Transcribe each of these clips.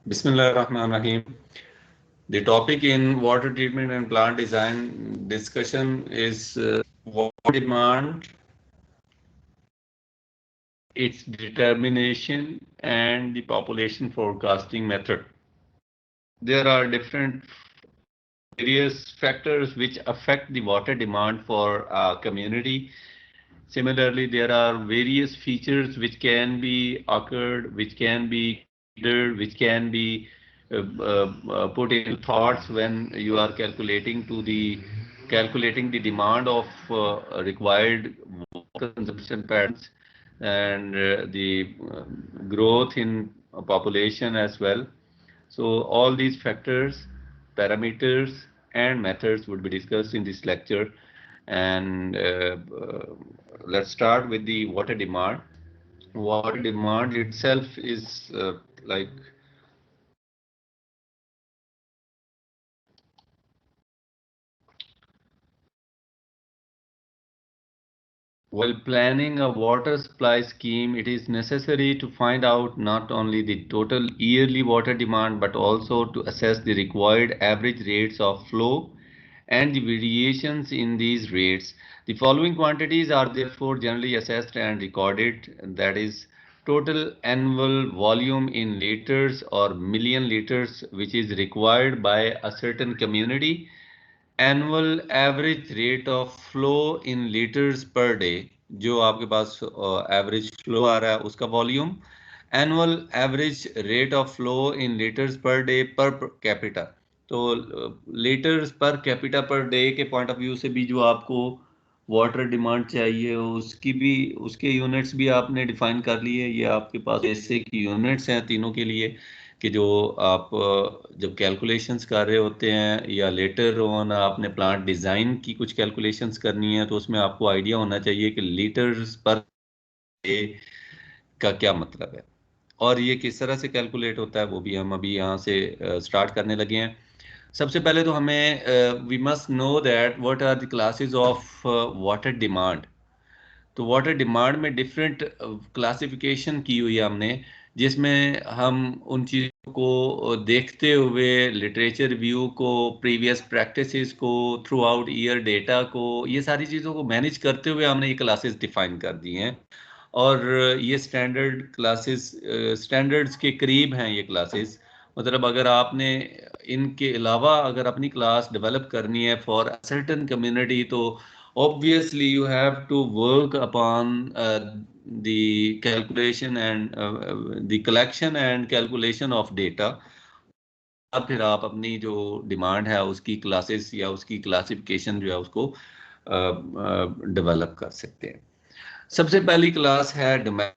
Bismillahirrahmanirrahim. The topic in water treatment and plant design discussion is water demand, its determination, and the population forecasting method. There are different various factors which affect the water demand for a community. Similarly, there are various features which can be occurred, which can be considered, which can be put into thoughts when you are calculating the demand of required water consumption patterns and the growth in population as well. So all these factors, parameters, and methods would be discussed in this lecture. And let's start with the water demand. Water demand itself is like while planning a water supply scheme, it is necessary to find out not only the total yearly water demand but also to assess the required average rates of flow and the variations in these rates. The following quantities are therefore generally assessed and recorded, that is, total annual volume in liters or million liters which is required by a certain community, annual average rate of flow in liters per day, जो आपके पास average flow आ रहा है उसका volume, annual average rate of flow in litres per day per capita. तो litres per capita per day के point of view से भी जो आपको वाटर डिमांड चाहिए उसकी भी उसके यूनिट्स भी आपने डिफाइन कर लिए। ये आपके पास बेसिक यूनिट्स हैं तीनों के लिए कि जो आप जब कैलकुलेशंस कर रहे होते हैं या लेटर ऑन आपने प्लांट डिज़ाइन की कुछ कैलकुलेशंस करनी है तो उसमें आपको आइडिया होना चाहिए कि लीटर्स पर डे का क्या मतलब है और ये किस तरह से कैलकुलेट होता है वो भी हम अभी यहाँ से स्टार्ट करने लगे हैं। सबसे पहले तो हमें we must know that what are the classes of water demand. तो वाटर डिमांड में डिफरेंट क्लासिफिकेशन की हुई है हमने, जिसमें हम उन चीज़ों को देखते हुए लिटरेचर रिव्यू को, प्रीवियस प्रैक्टिसेस को, थ्रू आउट ईयर डेटा को, ये सारी चीज़ों को मैनेज करते हुए हमने ये क्लासेस डिफाइन कर दी हैं। और ये स्टैंडर्ड क्लासेस, स्टैंडर्ड्स के करीब हैं ये क्लासेस। मतलब अगर आपने इनके अलावा अगर अपनी क्लास डेवलप करनी है फॉर अ सर्टेन कम्युनिटी तो obviously you have to work upon the calculation and the collection and calculation of data। और फिर आप अपनी जो डिमांड है उसकी क्लासेस या उसकी क्लासिफिकेशन जो है उसको डेवलप कर सकते हैं। सबसे पहली क्लास है demand.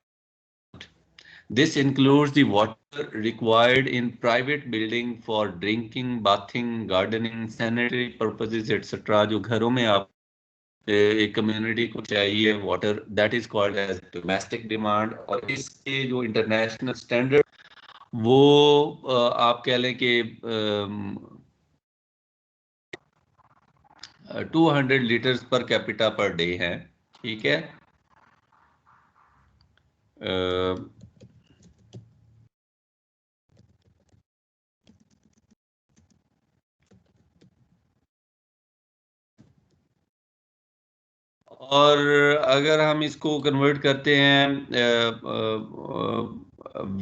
This includes the water required in private building for drinking, bathing, gardening, sanitary purposes etc। जो घरों में आप एक कम्युनिटी को चाहिए water, that is called as domestic demand. और इसके जो इंटरनेशनल स्टैंडर्ड वो आप कह लें कि 200 litres per capita per day है। ठीक है। और अगर हम इसको कन्वर्ट करते हैं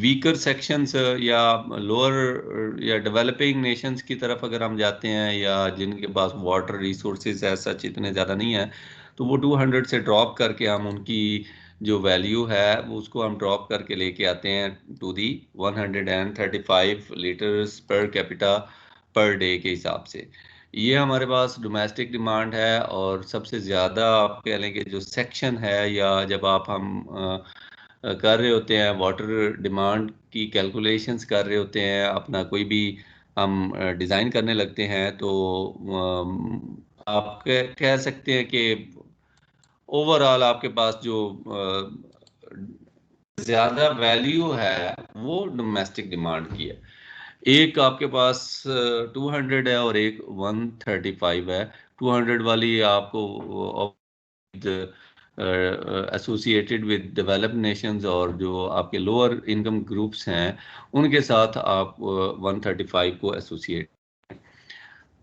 वीकर सेक्शंस या लोअर या डेवलपिंग नेशंस की तरफ अगर हम जाते हैं या जिनके पास वाटर रिसोर्सेज है सच इतने ज़्यादा नहीं है, तो वो 200 से ड्रॉप करके हम उनकी जो वैल्यू है वो उसको हम ड्रॉप करके लेके आते हैं to the 135 litres per capita per day के हिसाब से। ये हमारे पास डोमेस्टिक डिमांड है। और सबसे ज़्यादा आप कह लें कि जो सेक्शन है या जब आप हम कर रहे होते हैं वाटर डिमांड की कैलकुलेशंस कर रहे होते हैं, अपना कोई भी हम डिज़ाइन करने लगते हैं तो आप कह सकते हैं कि ओवरऑल आपके पास जो ज़्यादा वैल्यू है वो डोमेस्टिक डिमांड की है। एक आपके पास 200 है और एक 135 है। 200 वाली आपको एसोसिएटेड विद डेवलप्ड नेशंस और जो आपके लोअर इनकम ग्रुप्स हैं उनके साथ आप 135 को एसोसिएट।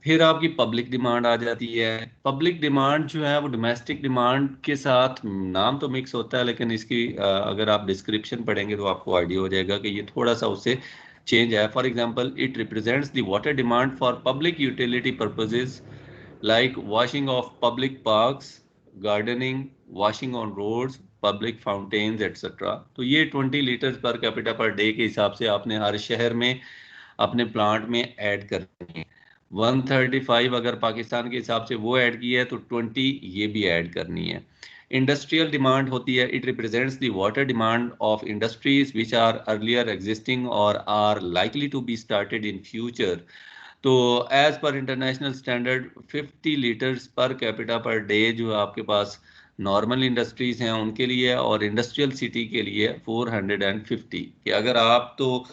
फिर आपकी पब्लिक डिमांड आ जाती है। पब्लिक डिमांड जो है वो डोमेस्टिक डिमांड के साथ नाम तो मिक्स होता है, लेकिन इसकी अगर आप डिस्क्रिप्शन पढ़ेंगे तो आपको आइडिया हो जाएगा कि ये थोड़ा सा उससे चेंज है। For example, it represents the water demand for public utility purposes like washing of public parks, gardening, washing on roads, public fountains, etc. तो ये 20 litres per capita per day के हिसाब से आपने हर शहर में अपने प्लांट में ऐड करनी है। 135 अगर पाकिस्तान के हिसाब से वो ऐड की है तो 20 ये भी ऐड करनी है। इंडस्ट्रियल डिमांड होती है, it represents the water demand of industries which are earlier existing और are likely to be started in future. तो as per international standard 50 litres per capita per day जो आपके पास नॉर्मल इंडस्ट्रीज हैं उनके लिए, और इंडस्ट्रियल सिटी के लिए 450। कि अगर आप तो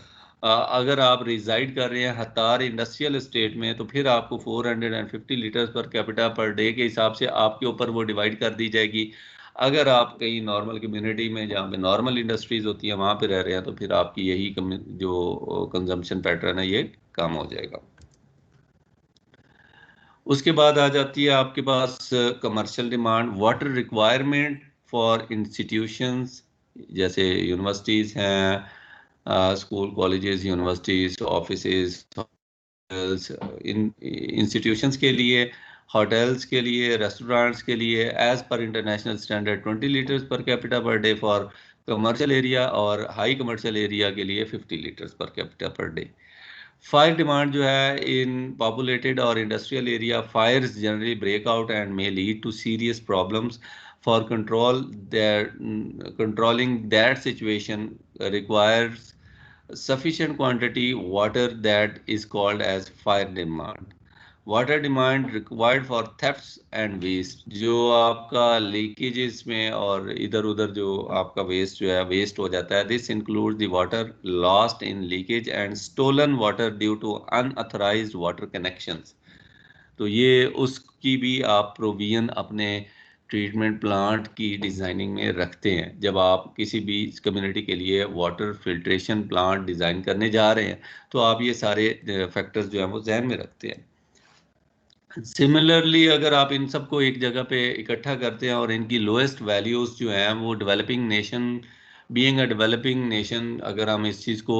अगर आप रिजाइड कर रहे हैं हतार इंडस्ट्रियल स्टेट में तो फिर आपको 450 litres per capita per day के हिसाब से आपके ऊपर वो डिवाइड कर दी जाएगी। अगर आप कहीं नॉर्मल कम्युनिटी में जहाँ पे नॉर्मल इंडस्ट्रीज होती हैं वहाँ पे रह रहे हैं तो फिर आपकी यही जो कंजम्पशन पैटर्न है ये कम हो जाएगा। उसके बाद आ जाती है आपके पास commercial demand, water requirement for institutions जैसे यूनिवर्सिटीज़ हैं, school colleges universities offices in institutions के लिए, होटल्स के लिए, रेस्टोरेंट्स के लिए as per international standard 20 litres per capita per day for commercial area, और हाई कमर्शियल एरिया के लिए 50 litres per capita per day. Fire demand जो है इन पॉपुलेटेड और industrial area, fires generally break out and may lead to serious problems for controlling that situation requires sufficient quantity water that is called as fire demand. Water demand required for thefts and waste, जो आपका leakages में और इधर उधर जो आपका waste जो है वेस्ट हो जाता है। This includes the water lost in leakage and stolen water due to unauthorised water connections. तो ये उसकी भी आप प्रोविजन अपने ट्रीटमेंट प्लांट की डिज़ाइनिंग में रखते हैं। जब आप किसी भी कम्युनिटी के लिए वाटर फिल्ट्रेशन प्लांट डिज़ाइन करने जा रहे हैं तो आप ये सारे फैक्टर्स जो हैं वो जहन में रखते हैं। सिमिलरली अगर आप इन सबको एक जगह पे इकट्ठा करते हैं और इनकी लोएस्ट वैल्यूज जो हैं वो developing nation, being a developing nation, अगर हम इस चीज़ को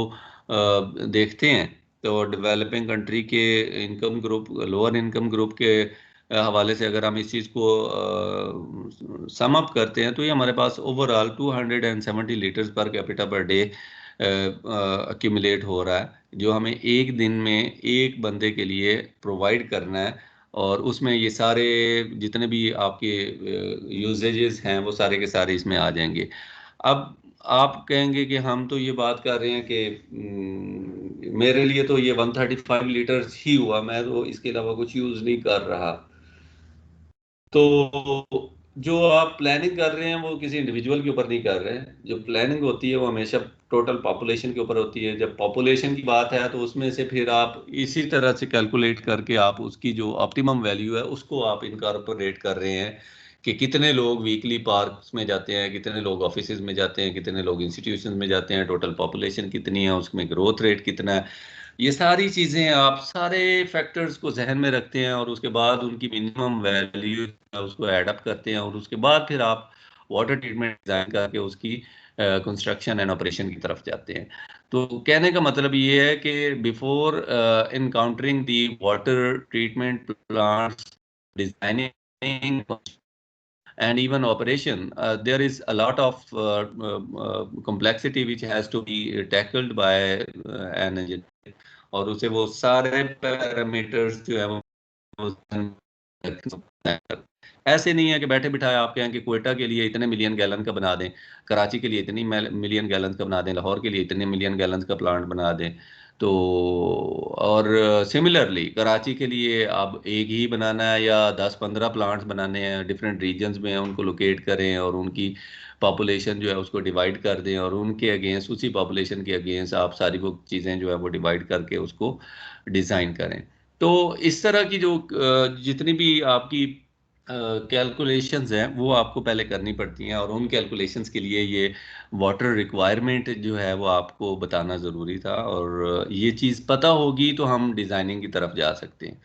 देखते हैं तो डेवलपिंग कंट्री के income group, lower income group के हवाले से अगर हम इस चीज़ को सम अप करते हैं तो ये हमारे पास overall 270 litres per capita per day accumulate हो रहा है, जो हमें एक दिन में एक बंदे के लिए प्रोवाइड करना है। और उसमें ये सारे जितने भी आपके यूजेजेस हैं वो सारे के सारे इसमें आ जाएंगे। अब आप कहेंगे कि हम तो ये बात कर रहे हैं कि मेरे लिए तो ये 135 लीटर्स ही हुआ, मैं तो इसके अलावा कुछ यूज़ नहीं कर रहा। तो जो आप प्लानिंग कर रहे हैं वो किसी इंडिविजुअल के ऊपर नहीं कर रहे हैं। जो प्लानिंग होती है वो हमेशा टोटल पॉपुलेशन के ऊपर होती है। जब पॉपुलेशन की बात है तो उसमें से फिर आप इसी तरह से कैलकुलेट करके आप उसकी जो ऑप्टिमम वैल्यू है उसको आप इनकॉर्पोरेट कर रहे हैं कि कितने लोग वीकली पार्क्स में जाते हैं, कितने लोग ऑफिसेज में जाते हैं, कितने लोग इंस्टीट्यूशन में जाते हैं, टोटल पॉपुलेशन कितनी है, उसमें ग्रोथ रेट कितना है। ये सारी चीज़ें आप सारे फैक्टर्स को जहन में रखते हैं और उसके बाद उनकी मिनिमम वैल्यू उसको ऐड अप करते हैं, और उसके बाद फिर आप वाटर ट्रीटमेंट डिज़ाइन करके उसकी कंस्ट्रक्शन एंड ऑपरेशन की तरफ जाते हैं। तो कहने का मतलब ये है कि before encountering the water treatment plants designing and even operation, there is a lot of complexity which has to be tackled by an engineer, और उसे वो सारे पैरामीटर्स जो है वो ऐसे नहीं है कि बैठे बिठाए आप कहें कि कोयटा के लिए इतने मिलियन गैलन का बना दें, कराची के लिए इतनी मिलियन गैलन का बना दें, लाहौर के लिए इतने मिलियन गैलन का प्लांट बना दें। तो और सिमिलरली कराची के लिए अब एक ही बनाना है या 10-15 प्लांट्स बनाने हैं, डिफरेंट रीजन्स में उनको लोकेट करें और उनकी पॉपुलेशन जो है उसको डिवाइड कर दें, और उनके अगेंस्ट, उसी पॉपुलेशन के अगेंस्ट आप सारी वो चीज़ें जो है वो डिवाइड करके उसको डिज़ाइन करें। तो इस तरह की जो जितनी भी आपकी कैलकुलेशंस हैं वो आपको पहले करनी पड़ती हैं, और उन कैलकुलेशंस के लिए ये वाटर रिक्वायरमेंट जो है वो आपको बताना ज़रूरी था। और ये चीज़ पता होगी तो हम डिज़ाइनिंग की तरफ जा सकते हैं।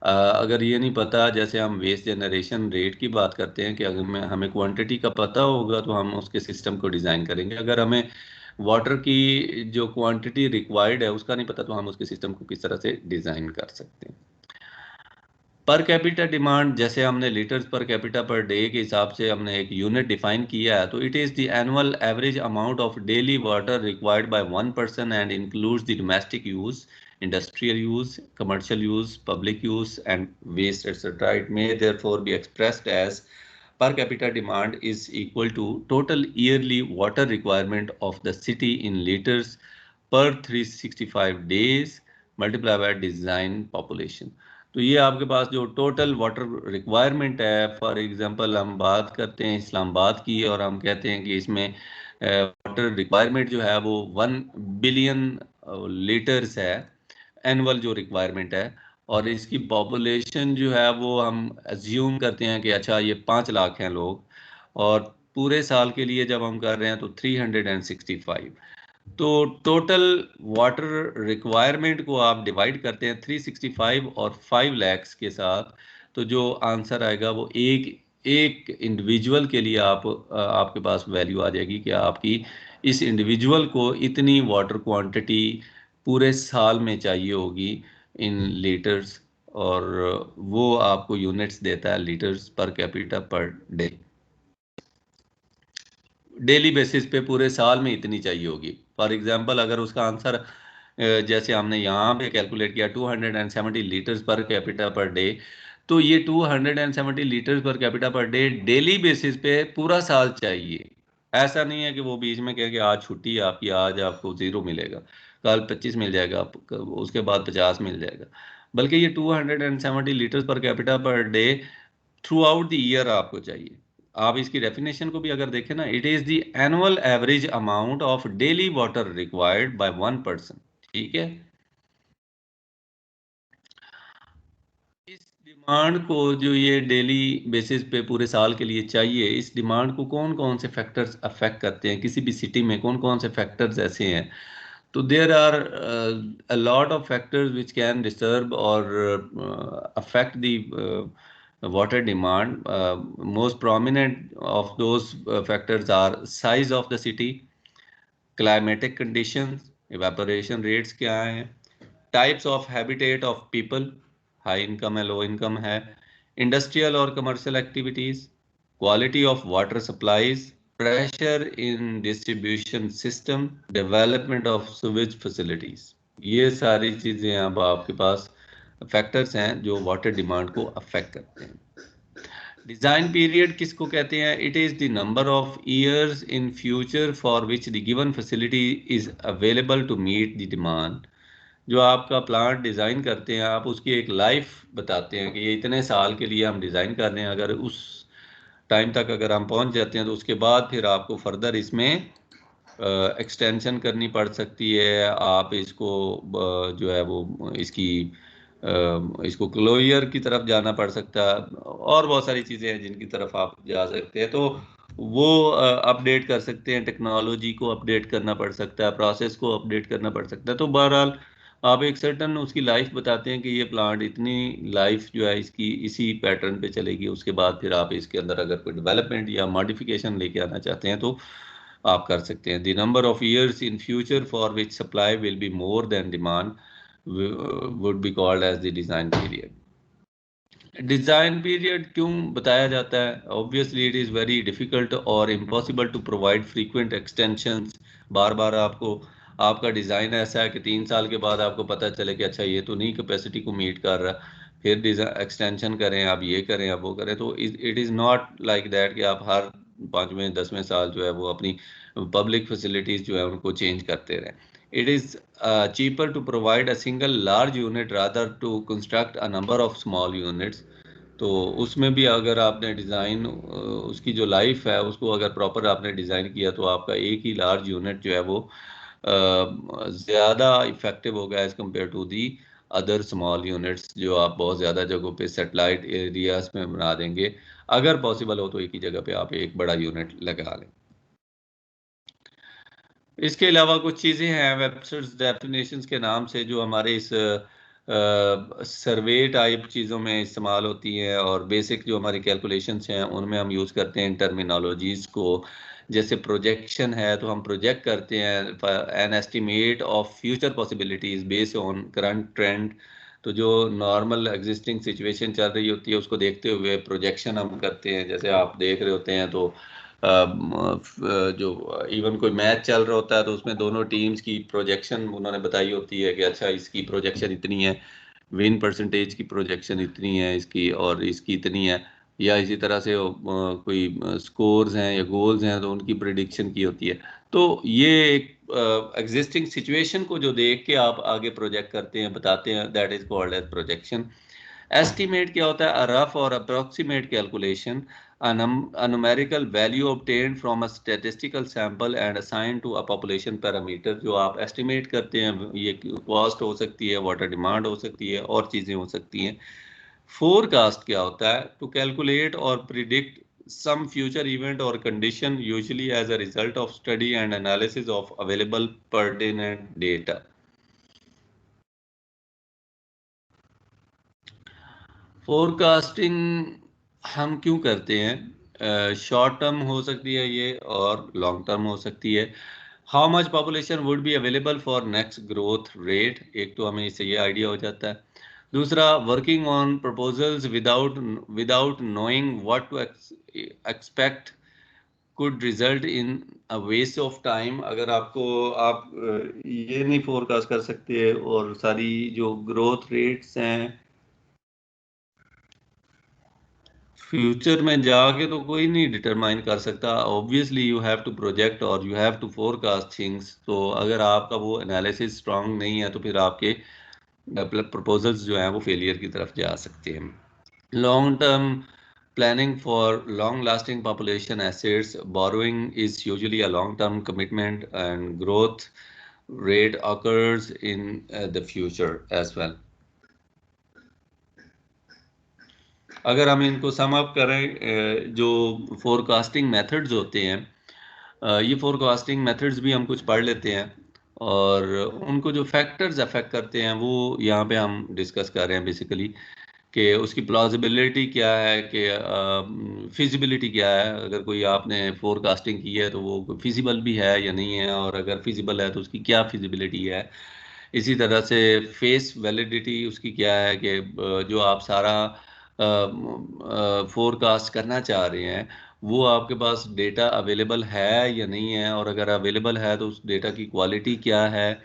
अगर ये नहीं पता, जैसे हम वेस्ट जनरेशन रेट की बात करते हैं कि अगर हमें क्वांटिटी का पता होगा तो हम उसके सिस्टम को डिज़ाइन करेंगे। अगर हमें वाटर की जो क्वांटिटी रिक्वायर्ड है उसका नहीं पता तो हम उसके सिस्टम को किस तरह से डिज़ाइन कर सकते हैं। पर कैपिटा डिमांड, जैसे हमने litres per capita per day के हिसाब से हमने एक यूनिट डिफाइन किया है, तो it is the annual average amount of daily water required by one person and includes the domestic use, industrial use, commercial use, public use, and waste, etc. It may therefore be expressed as per capita demand is equal to total yearly water requirement of the city in liters per 365 days multiplied by design population. तो ये आपके पास जो total water requirement है, for example हम बात करते हैं इस्लामाबाद की और हम कहते हैं कि इसमें वाटर रिक्वायरमेंट जो है वो 1 बिलियन लीटर्स है, एनुअल जो रिक्वायरमेंट है। और इसकी पॉपुलेशन जो है वो हम अज्यूम करते हैं कि अच्छा ये 5 लाख हैं लोग, और पूरे साल के लिए जब हम कर रहे हैं तो 365। तो टोटल वाटर रिक्वायरमेंट को आप डिवाइड करते हैं 365 और 5 lakhs के साथ, तो जो आंसर आएगा वो एक एक इंडिविजुअल के लिए आपके पास वैल्यू आ जाएगी कि आपकी इस इंडिविजुअल को इतनी वाटर क्वांटिटी पूरे साल में चाहिए होगी इन लीटर्स, और वो आपको यूनिट्स देता है litres per capita per day. Daily basis पे पूरे साल में इतनी चाहिए होगी। फॉर एग्जांपल अगर उसका आंसर जैसे हमने यहाँ पे कैलकुलेट किया 270 litres per capita per day, तो ये 270 litres per capita per day daily basis पे पूरा साल चाहिए। ऐसा नहीं है कि वो बीच में कहे कि आज छुट्टी है आपकी, आज आपको 0 मिलेगा, कल 25 मिल जाएगा, उसके बाद 50 मिल जाएगा, बल्कि ये 270 litres per capita per day through out the year आपको चाहिए। आप इसकी डेफिनेशन को भी अगर देखें ना, it is the annual average amount of daily water required by one person. ठीक है। इस डिमांड को जो ये डेली बेसिस पे पूरे साल के लिए चाहिए, इस डिमांड को कौन कौन से फैक्टर्स अफेक्ट करते हैं, किसी भी सिटी में कौन कौन से फैक्टर्स ऐसे हैं? तो there are a lot of factors which can disturb or affect the water demand. Most prominent of those factors are size of the city, climatic conditions, evaporation rates क्या हैं, types of habitat of people, high income है, low income है, industrial और commercial activities, quality of water supplies, pressure in distribution system, development of sewage facilities। ये सारी चीजें अब आपके पास फैक्टर्स हैं जो वाटर डिमांड को अफेक्ट करते हैं। डिजाइन पीरियड किसको कहते हैं? It is the number of years in future for which the given facility is available to meet the demand. जो आपका प्लांट डिज़ाइन करते हैं आप उसकी एक लाइफ बताते हैं कि ये इतने साल के लिए हम डिज़ाइन कर रहे हैं, अगर उस टाइम तक अगर हम पहुंच जाते हैं तो उसके बाद फिर आपको फर्दर इसमें एक्सटेंशन करनी पड़ सकती है। आप इसको जो है वो इसको क्लोजर की तरफ जाना पड़ सकता है, और बहुत सारी चीज़ें हैं जिनकी तरफ आप जा सकते हैं। तो वो अपडेट कर सकते हैं, टेक्नोलॉजी को अपडेट करना पड़ सकता है, प्रोसेस को अपडेट करना पड़ सकता है। तो बहरहाल आप एक सर्टन उसकी लाइफ बताते हैं कि ये प्लांट इतनी लाइफ जो है इसकी इसी पैटर्न पे चलेगी, उसके बाद फिर आप इसके अंदर अगर कोई डेवलपमेंट या मॉडिफिकेशन लेके आना चाहते हैं तो आप कर सकते हैं। The number of years in future for which supply will be more than demand would be called as the design period. Design period क्यों बताया जाता है? Obviously it is very difficult और impossible to provide frequent extensions. बार बार आपको आपका design ऐसा है कि 3 साल के बाद आपको पता चले कि अच्छा ये तो नहीं कैपेसिटी को मीट कर रहा, फिर डिज़ाइन एक्सटेंशन करें, आप ये करें, आप वो करें। तो it is not like that कि आप हर 5वें 10वें साल जो है वो अपनी पब्लिक फैसिलिटीज़ जो है उनको चेंज करते रहें। It is cheaper to provide a single large unit rather to construct a number of small units। तो उसमें भी अगर आपने डिज़ाइन उसकी जो लाइफ है उसको अगर प्रॉपर आपने डिज़ाइन किया तो आपका एक ही लार्ज यूनिट जो है वो ज़्यादा इफेक्टिव होगा as compare to the other small units जो आप बहुत ज़्यादा जगहों पे सेटेलाइट एरियाज में बना देंगे। अगर पॉसिबल हो तो एक ही जगह पे आप एक बड़ा यूनिट लगा लें। इसके अलावा कुछ चीज़ें हैं वेबसाइट्स डेफिनेशंस के नाम से जो हमारे इस सर्वे टाइप चीज़ों में इस्तेमाल होती हैं, और बेसिक जो हमारी कैलकुलेशंस हैं उनमें हम यूज़ करते हैं टर्मिनोलॉजीज़ को। जैसे प्रोजेक्शन है तो हम प्रोजेक्ट करते हैं an estimate of future possibilities based on current trend. तो जो नॉर्मल एग्जिस्टिंग सिचुएशन चल रही होती है उसको देखते हुए प्रोजेक्शन हम करते हैं। जैसे आप देख रहे होते हैं तो जो इवन कोई मैच चल रहा होता है तो उसमें दोनों टीम्स की प्रोजेक्शन उन्होंने बताई होती है कि अच्छा इसकी प्रोजेक्शन इतनी है, विन परसेंटेज की प्रोजेक्शन इतनी है इसकी, और इसकी इतनी है। या इसी तरह से कोई स्कोर्स हैं या गोल्स हैं तो उनकी प्रिडिक्शन की होती है। तो ये एक एग्जिस्टिंग सिचुएशन को जो देख के आप आगे प्रोजेक्ट करते हैं, बताते हैं, that is called as projection. Estimate क्या होता है? रफ और approximate calculation, a numerical value obtained from a statistical sample and assigned to a population parameter। जो आप एस्टिमेट करते हैं, ये कॉस्ट हो सकती है, वाटर डिमांड हो सकती है, और चीज़ें हो सकती हैं। फोरकास्ट क्या होता है? टू कैलकुलेट और predict some future event or condition, usually as a result of study and analysis of available pertinent data। Forecasting हम क्यों करते हैं? शॉर्ट टर्म हो सकती है ये, और लॉन्ग टर्म हो सकती है। How much population would be available for next growth rate, एक तो हमें इससे ये आइडिया हो जाता है। दूसरा, working on proposals without without knowing what to expect could result in a waste of time. अगर आपको आप ये नहीं फोरकास्ट कर सकते और सारी जो ग्रोथ रेट्स हैं फ्यूचर में जाके तो कोई नहीं डिटरमाइन कर सकता। Obviously you have to project और you have to forecast things. तो अगर आपका वो एनालिसिस स्ट्रांग नहीं है तो फिर आपके प्रपोजल्स जो हैं वो फेलियर की तरफ जा सकते हैं। Long term planning for long lasting population assets, borrowing is usually a long term commitment and growth rate occurs in the future as well। अगर हम इनको सम अप करें, जो फोरकास्टिंग मेथड्स होते हैं, ये फोरकास्टिंग मेथड्स भी हम कुछ पढ़ लेते हैं, और उनको जो फैक्टर्स अफेक्ट करते हैं वो यहाँ पे हम डिस्कस कर रहे हैं बेसिकली। कि उसकी प्लॉजिबिलिटी क्या है, कि फिजिबिलिटी क्या है। अगर कोई आपने फोरकास्टिंग की है तो वो फिजिबल भी है या नहीं है, और अगर फिजिबल है तो उसकी क्या फिजिबिलिटी है। इसी तरह से फेस वैलिडिटी उसकी क्या है, कि जो आप सारा फोरकास्ट करना चाह रहे हैं वो आपके पास डेटा अवेलेबल है या नहीं है, और अगर अवेलेबल है तो उस डेटा की क्वालिटी क्या है,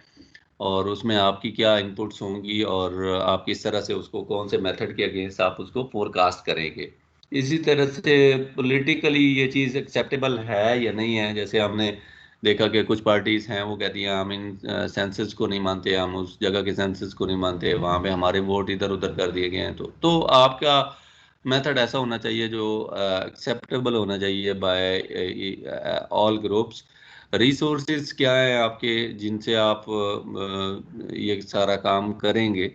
और उसमें आपकी क्या इनपुट्स होंगी, और आप किस तरह से उसको कौन से मेथड के अगेंस्ट आप उसको फोरकास्ट करेंगे। इसी तरह से पॉलिटिकली ये चीज़ एक्सेप्टेबल है या नहीं है। जैसे हमने देखा कि कुछ पार्टीज हैं वो कहती हैं हम इन सेंसस को नहीं मानते, हम उस जगह के सेंसस को नहीं मानते, वहाँ पे हमारे वोट इधर उधर कर दिए गए हैं। तो आपका मेथड ऐसा होना चाहिए जो एक्सेप्टेबल होना चाहिए बाय ऑल ग्रुप्स। रिसोर्सेज क्या है आपके जिनसे आप ये सारा काम करेंगे।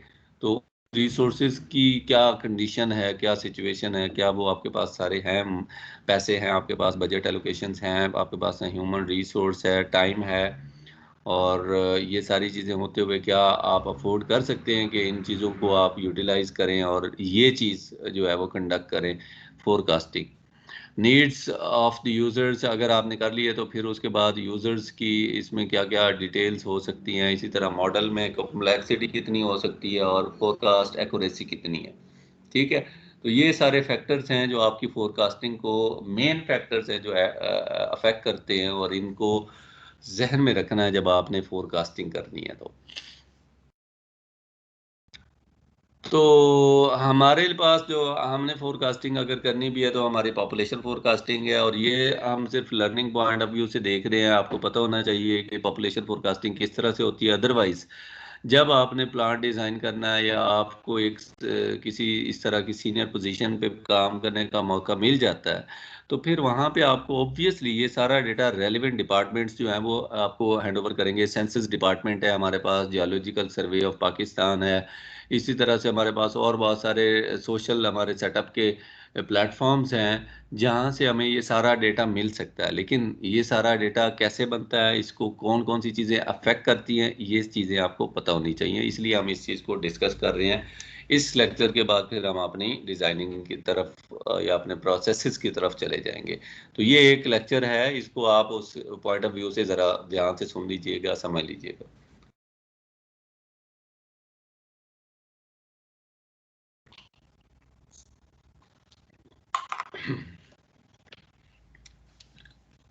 तो रिसोर्सेज की क्या कंडीशन है, क्या सिचुएशन है, क्या वो आपके पास सारे हैं, पैसे हैं आपके पास, बजट एलोकेशंस हैं आपके पास, ह्यूमन रिसोर्स है, टाइम है, और ये सारी चीज़ें होते हुए क्या आप अफोर्ड कर सकते हैं कि इन चीज़ों को आप यूटिलाइज करें और ये चीज़ जो है वो कंडक्ट करें forecasting. Needs of the users अगर आपने कर लिए तो फिर उसके बाद यूज़र्स की इसमें क्या क्या डिटेल्स हो सकती हैं। इसी तरह मॉडल में कॉम्प्लेक्सिटी कितनी हो सकती है और फोरकास्ट एक्यूरेसी कितनी है। ठीक है, तो ये सारे फैक्टर्स हैं जो आपकी फोरकास्टिंग को, मेन फैक्टर्स हैं जो है अफेक्ट करते हैं, और इनको जहन में रखना है जब आपने फोरकास्टिंग करनी है। तो हमारे पास जो हमने फोरकास्टिंग अगर करनी भी है तो हमारी पॉपुलेशन फोरकास्टिंग है, और ये हम सिर्फ लर्निंग पॉइंट ऑफ व्यू से देख रहे हैं। आपको पता होना चाहिए कि पॉपुलेशन फोरकास्टिंग किस तरह से होती है। अदरवाइज जब आपने प्लांट डिज़ाइन करना है या आपको एक किसी इस तरह की सीनियर पोजीशन पे काम करने का मौका मिल जाता है, तो फिर वहाँ पे आपको ऑब्वियसली ये सारा डेटा रेलिवेंट डिपार्टमेंट्स जो हैं वो आपको हैंड ओवर करेंगे। सेंसस डिपार्टमेंट है हमारे पास, जियोलॉजिकल सर्वे ऑफ पाकिस्तान है, इसी तरह से हमारे पास और बहुत सारे सोशल हमारे सेटअप के प्लेटफॉर्म्स हैं जहाँ से हमें ये सारा डेटा मिल सकता है। लेकिन ये सारा डेटा कैसे बनता है, इसको कौन कौन सी चीज़ें अफेक्ट करती हैं, ये चीज़ें आपको पता होनी चाहिए। इसलिए हम इस चीज़ को डिस्कस कर रहे हैं। इस लेक्चर के बाद फिर हम अपनी डिज़ाइनिंग की तरफ या अपने प्रोसेसेस की तरफ चले जाएंगे। तो ये एक लेक्चर है, इसको आप उस पॉइंट ऑफ व्यू से ज़रा ध्यान से सुन लीजिएगा, समझ लीजिएगा।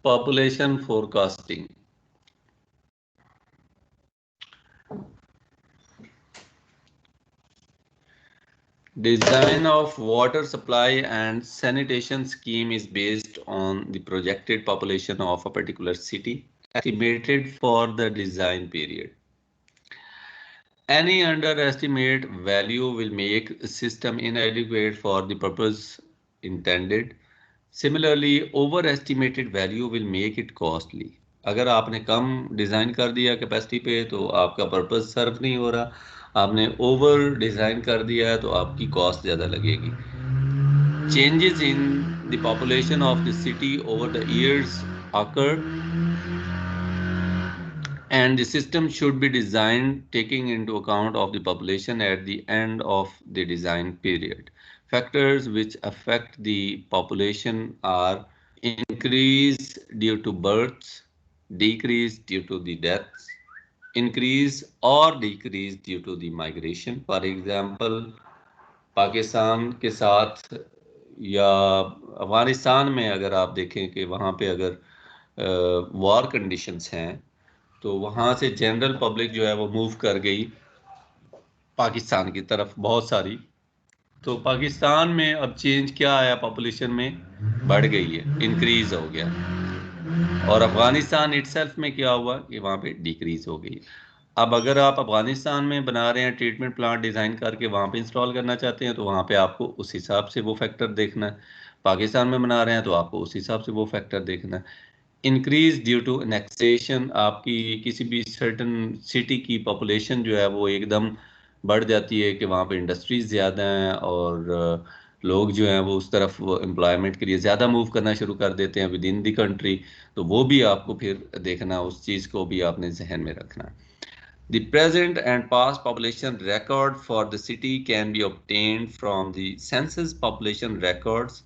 Population forecasting. Design of water supply and sanitation scheme is based on the projected population of a particular city, estimated for the design period. Any underestimate value will make a system inadequate for the purpose intended. Similarly, overestimated value will make it costly. अगर आपने कम design कर दिया capacity पे तो आपका purpose सर्व नहीं हो रहा, आपने ओवर डिज़ाइन कर दिया है तो आपकी कॉस्ट ज़्यादा लगेगी। Changes in the population of the city over the years occur, and the system should be designed taking into account of the population at the end of the design period. Factors which affect the population are increase due to births, decrease due to the deaths, increase or decrease due to the migration. For example, Pakistan के साथ या अफगानिस्तान में अगर आप देखें कि वहाँ पे अगर वॉर कंडीशंस हैं तो वहाँ से जनरल पब्लिक जो है वो मूव कर गई पाकिस्तान की तरफ बहुत सारी। तो पाकिस्तान में अब चेंज क्या आया, पॉपुलेशन में बढ़ गई है, इंक्रीज हो गया। और अफगानिस्तान इटसेल्फ में क्या हुआ कि वहाँ पे डिक्रीज हो गई। अब अगर आप अफगानिस्तान में बना रहे हैं ट्रीटमेंट प्लांट डिज़ाइन करके वहाँ पे इंस्टॉल करना चाहते हैं तो वहाँ पे आपको उस हिसाब से वो फैक्टर देखना है। पाकिस्तान में बना रहे हैं तो आपको उस हिसाब से वो फैक्टर देखना है। इंक्रीज ड्यू टू एनेक्सेशन, आपकी किसी भी सर्टन सिटी की पॉपुलेशन जो है वो एकदम बढ़ जाती है कि वहाँ पे इंडस्ट्रीज ज़्यादा हैं और लोग जो हैं वो उस तरफ एम्प्लॉयमेंट के लिए ज़्यादा मूव करना शुरू कर देते हैं विद इन दी कंट्री। तो वो भी आपको फिर देखना, उस चीज़ को भी आपने जहन में रखना है। The present and past population record for the city can be obtained from the census population records.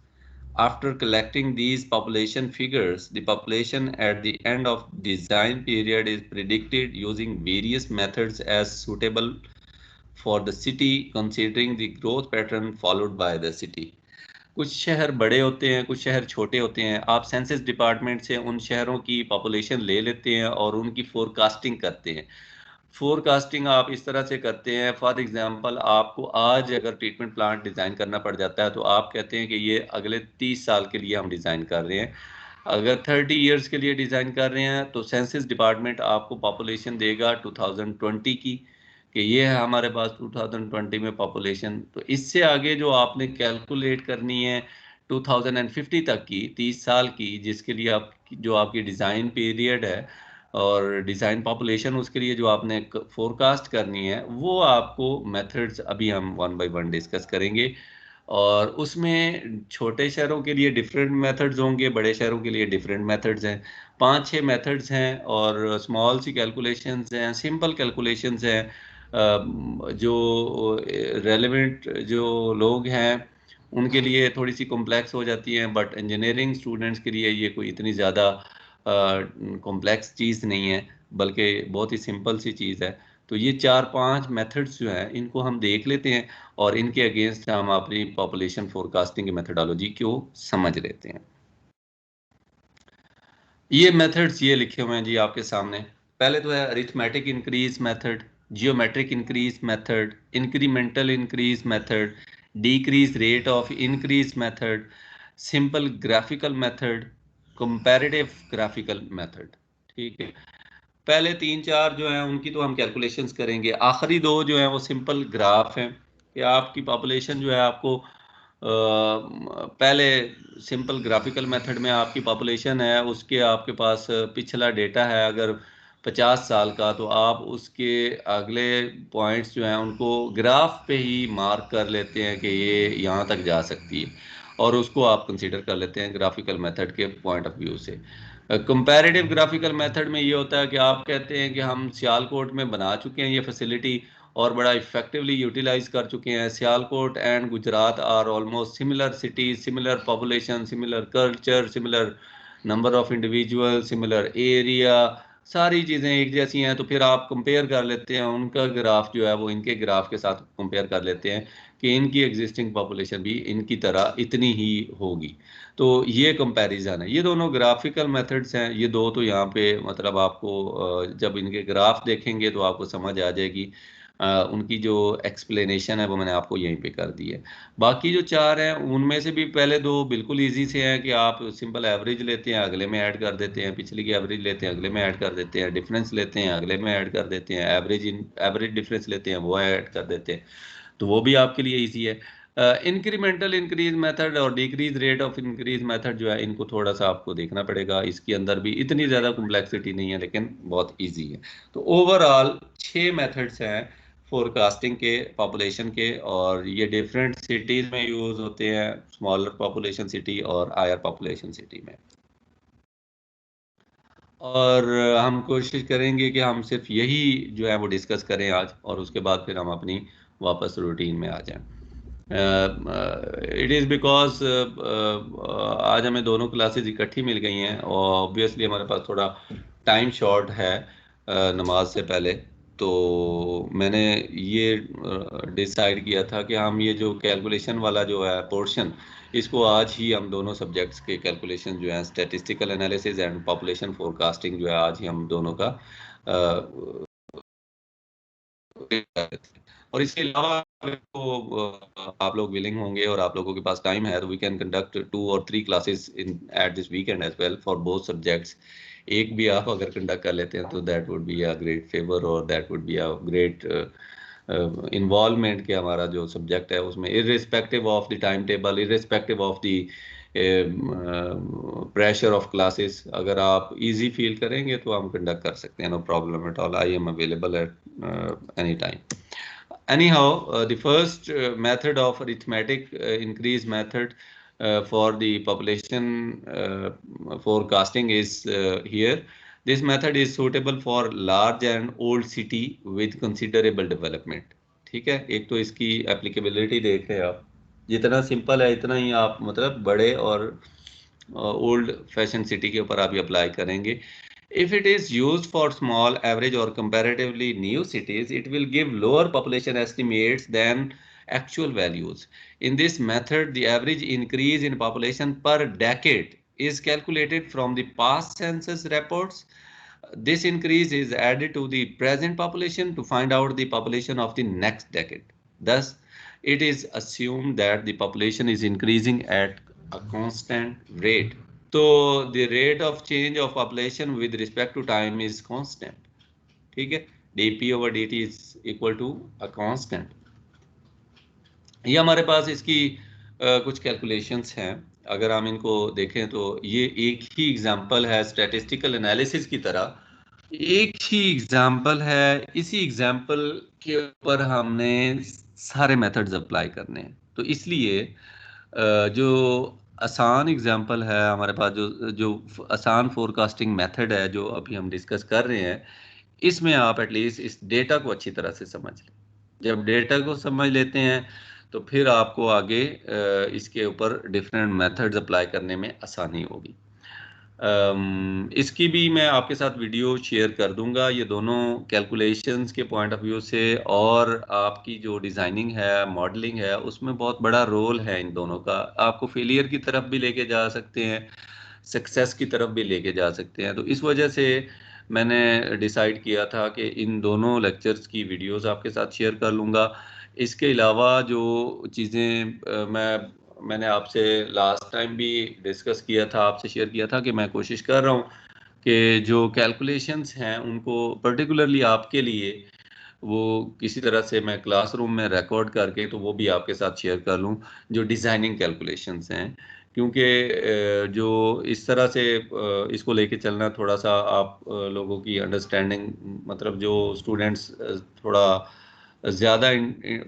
After collecting these population figures, the population at the end of design period is predicted using various methods as suitable for the city, considering the growth pattern followed by the city. कुछ शहर बड़े होते हैं, कुछ शहर छोटे होते हैं। आप सेंसस डिपार्टमेंट से उन शहरों की पॉपुलेशन ले लेते हैं और उनकी फोरकास्टिंग करते हैं। फोरकास्टिंग आप इस तरह से करते हैं, फॉर एग्जांपल आपको आज अगर ट्रीटमेंट प्लांट डिज़ाइन करना पड़ जाता है तो आप कहते हैं कि ये अगले 30 साल के लिए हम डिज़ाइन कर रहे हैं। अगर 30 इयर्स के लिए डिज़ाइन कर रहे हैं तो सेंसस डिपार्टमेंट आपको पॉपुलेशन देगा 2020 की, कि ये है हमारे पास 2020 में पॉपुलेशन। तो इससे आगे जो आपने कैलकुलेट करनी है 2050 तक की, 30 साल की, जिसके लिए आप जो आपकी डिज़ाइन पीरियड है और डिज़ाइन पॉपुलेशन उसके लिए जो आपने फोरकास्ट करनी है, वो आपको मेथड्स अभी हम वन बाय वन डिस्कस करेंगे। और उसमें छोटे शहरों के लिए डिफरेंट मेथड्स होंगे, बड़े शहरों के लिए डिफरेंट मेथड्स हैं। 5-6 मेथड्स हैं और स्मॉल सी कैलकुलेशंस हैं, सिंपल कैलकुलेशंस हैं। जो रेलेवेंट जो लोग हैं उनके लिए थोड़ी सी कॉम्प्लेक्स हो जाती हैं, बट इंजीनियरिंग स्टूडेंट्स के लिए ये कोई इतनी ज़्यादा कॉम्प्लेक्स चीज़ नहीं है, बल्कि बहुत ही सिंपल सी चीज़ है। तो ये 4-5 मेथड्स जो हैं इनको हम देख लेते हैं और इनके अगेंस्ट हम अपनी पॉपुलेशन फोरकास्टिंग की मेथडोलॉजी को समझ लेते हैं। ये मेथड्स ये लिखे हुए हैं जी आपके सामने। पहले तो है arithmetic increase method, geometric increase method, incremental increase method, decrease rate of increase method, simple graphical method, comparative graphical method. ठीक है। पहले 3-4 जो हैं उनकी तो हम कैलकुलेशंस करेंगे, आखिरी 2 जो हैं वो सिंपल ग्राफ हैं कि आपकी पॉपुलेशन जो है आपको पहले सिंपल ग्राफिकल मेथड में आपकी पॉपुलेशन है, उसके आपके पास पिछला डेटा है अगर 50 साल का, तो आप उसके अगले पॉइंट्स जो हैं उनको ग्राफ पे ही मार्क कर लेते हैं कि ये यहाँ तक जा सकती है, और उसको आप कंसीडर कर लेते हैं ग्राफिकल मेथड के पॉइंट ऑफ व्यू से। कंपैरेटिव ग्राफिकल मेथड में ये होता है कि आप कहते हैं कि हम सियालकोट में बना चुके हैं ये फैसिलिटी और बड़ा इफेक्टिवली यूटिलाइज कर चुके हैं। Sialkot and Gujrat are almost similar cities, similar population, similar culture, similar number of individual, similar area, सारी चीज़ें एक जैसी हैं। तो फिर आप कंपेयर कर लेते हैं, उनका ग्राफ जो है वो इनके ग्राफ के साथ कंपेयर कर लेते हैं कि इनकी एग्जिस्टिंग पॉपुलेशन भी इनकी तरह इतनी ही होगी। तो ये कंपैरिजन है, ये दोनों ग्राफिकल मेथड्स हैं। ये दो तो यहाँ पे मतलब आपको जब इनके ग्राफ देखेंगे तो आपको समझ आ जाएगी। उनकी जो एक्सप्लेनेशन है वो मैंने आपको यहीं पे कर दी है। बाकी जो 4 हैं उनमें से भी पहले 2 बिल्कुल इजी से हैं कि आप सिंपल एवरेज लेते हैं, अगले में ऐड कर देते हैं, पिछले की एवरेज लेते हैं, अगले में ऐड कर देते हैं, डिफरेंस लेते हैं, अगले में ऐड कर देते हैं, एवरेज डिफरेंस लेते हैं, वो ऐड कर देते हैं। तो वो भी आपके लिए ईजी है। इंक्रीमेंटल इंक्रीज मेथड और decrease rate of increase method जो है इनको थोड़ा सा आपको देखना पड़ेगा, इसके अंदर भी इतनी ज़्यादा कॉम्प्लेक्सिटी नहीं है लेकिन बहुत इजी है। तो ओवरऑल 6 मेथड्स हैं फोरकास्टिंग के पॉपुलेशन के, और ये डिफरेंट सिटीज़ में यूज़ होते हैं, स्मॉलर पॉपुलेशन सिटी और हायर पॉपुलेशन सिटी में। और हम कोशिश करेंगे कि हम सिर्फ यही जो है वो डिस्कस करें आज, और उसके बाद फिर हम अपनी वापस रूटीन में आ जाएं। इट इज़ बिकॉज आज हमें दोनों क्लासेस इकट्ठी मिल गई हैं और ऑब्वियसली हमारे पास थोड़ा टाइम शॉर्ट है नमाज से पहले। तो मैंने ये डिसाइड किया था कि हम ये जो कैलकुलेशन वाला जो है पोर्शन, इसको आज ही हम दोनों सब्जेक्ट्स के कैलकुलेशन जो है statistical analysis and population forecasting जो है आज ही हम दोनों का और इसके अलावा आप लोग विलिंग होंगे और आप लोगों के पास टाइम है तो वी कैन कंडक्ट 2 और 3 classes in at this weekend as well for both subjects. एक भी आप अगर कंडक्ट कर लेते हैं तो that would be a great favour, और that would be a great involvement के हमारा जो सब्जेक्ट है उसमें irrespective of the time table, irrespective of the pressure of classes, अगर आप इजी फील करेंगे तो हम कंडक्ट कर सकते हैं, no problem at all. I am available at any time. Anyhow, the first method of arithmetic increase method for the population forecasting is here. This method is suitable for large and old city with considerable development. ठीक है, एक तो इसकी applicability देख रहे हैं आप, जितना सिंपल है इतना ही आप मतलब बड़े और ओल्ड फैशन सिटी के ऊपर आप ये अप्लाई करेंगे। If it is used for small, average or comparatively new cities, it will give lower population estimates than actual values. In this method, the average increase in population per decade is calculated from the past census reports. This increase is added to the present population to find out the population of the next decade. Thus, it is assumed that the population is increasing at a constant rate. तो the rate of change of population with respect to time is constant. ठीक है, dp over dt is equal to a constant. ये हमारे पास इसकी कुछ calculations हैं, अगर हम इनको देखें तो ये एक ही एग्जांपल है स्टैटिस्टिकल एनालिसिस की तरह, एक ही एग्जांपल है। इसी एग्जांपल के ऊपर हमने सारे मेथड्स अप्लाई करने हैं, तो इसलिए जो आसान एग्जांपल है हमारे पास, जो जो आसान फोरकास्टिंग मेथड है जो अभी हम डिस्कस कर रहे हैं, इसमें आप एटलीस्ट इस डेटा को अच्छी तरह से समझ लें। जब डेटा को समझ लेते हैं तो फिर आपको आगे इसके ऊपर डिफरेंट मेथड्स अप्लाई करने में आसानी होगी। इसकी भी मैं आपके साथ वीडियो शेयर कर दूंगा, ये दोनों कैलकुलेशंस के पॉइंट ऑफ व्यू से और आपकी जो डिज़ाइनिंग है, मॉडलिंग है, उसमें बहुत बड़ा रोल है इन दोनों का। आपको फेलियर की तरफ भी लेके जा सकते हैं, सक्सेस की तरफ भी लेके जा सकते हैं। तो इस वजह से मैंने डिसाइड किया था कि इन दोनों लेक्चर्स की वीडियोस आपके साथ शेयर कर लूँगा। इसके अलावा जो चीज़ें मैंने आपसे लास्ट टाइम भी डिस्कस किया था, आपसे शेयर किया था कि मैं कोशिश कर रहा हूँ कि जो कैलकुलेशंस हैं उनको पर्टिकुलरली आपके लिए वो किसी तरह से मैं क्लासरूम में रिकॉर्ड करके तो वो भी आपके साथ शेयर कर लूँ, जो डिज़ाइनिंग कैलकुलेशंस हैं। क्योंकि जो इस तरह से इसको लेके चलना थोड़ा सा आप लोगों की अंडरस्टैंडिंग, मतलब जो स्टूडेंट्स थोड़ा ज़्यादा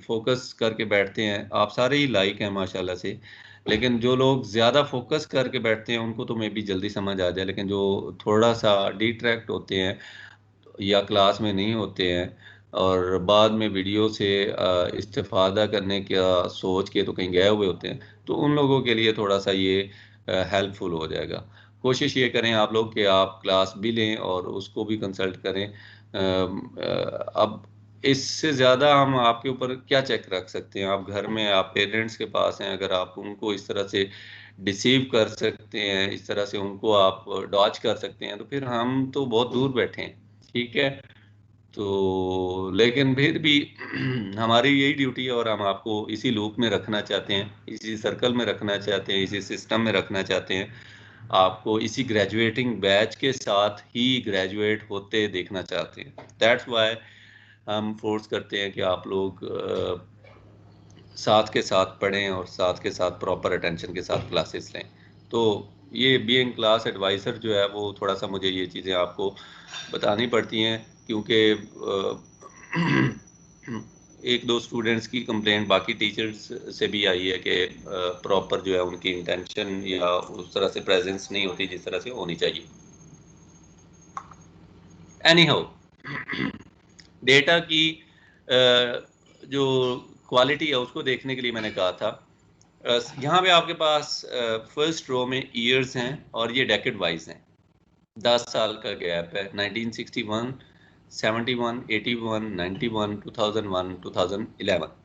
फोकस करके बैठते हैं, आप सारे ही लाइक हैं माशाल्लाह से, लेकिन जो लोग ज़्यादा फोकस करके बैठते हैं उनको तो मे बी जल्दी समझ आ जाए, लेकिन जो थोड़ा सा डिट्रैक्ट होते हैं या क्लास में नहीं होते हैं और बाद में वीडियो से इस्तेफादा करने का सोच के तो कहीं गए हुए होते हैं, तो उन लोगों के लिए थोड़ा सा ये हेल्पफुल हो जाएगा। कोशिश ये करें आप लोग कि आप क्लास भी लें और उसको भी कंसल्ट करें। अब इससे ज़्यादा हम आपके ऊपर क्या चेक रख सकते हैं? आप घर में, आप पेरेंट्स के पास हैं, अगर आप उनको इस तरह से डिसीव कर सकते हैं, इस तरह से उनको आप डॉच कर सकते हैं, तो फिर हम तो बहुत दूर बैठे हैं, ठीक है। तो लेकिन फिर भी हमारी यही ड्यूटी है और हम आपको इसी लूप में रखना चाहते हैं, इसी सर्कल में रखना चाहते हैं, इसी सिस्टम में रखना चाहते हैं, आपको इसी ग्रेजुएटिंग बैच के साथ ही ग्रेजुएट होते देखना चाहते हैं। दैट्स वाई हम फोर्स करते हैं कि आप लोग साथ के साथ पढ़ें और साथ के साथ प्रॉपर अटेंशन के साथ क्लासेस लें। तो ये बीइंग क्लास एडवाइज़र जो है वो थोड़ा सा मुझे ये चीज़ें आपको बतानी पड़ती हैं, क्योंकि एक दो स्टूडेंट्स की कंप्लेंट बाकी टीचर्स से भी आई है कि प्रॉपर जो है उनकी इंटेंशन या उस तरह से प्रेजेंस नहीं होती जिस तरह से होनी चाहिए। एनी हाउ, डेटा की जो क्वालिटी है उसको देखने के लिए मैंने कहा था, यहाँ पे आपके पास फर्स्ट रो में ईयर्स हैं और ये डेकेड वाइज हैं। 10 साल का गैप है, 1961, 71, 81, 91, 2001, 2011।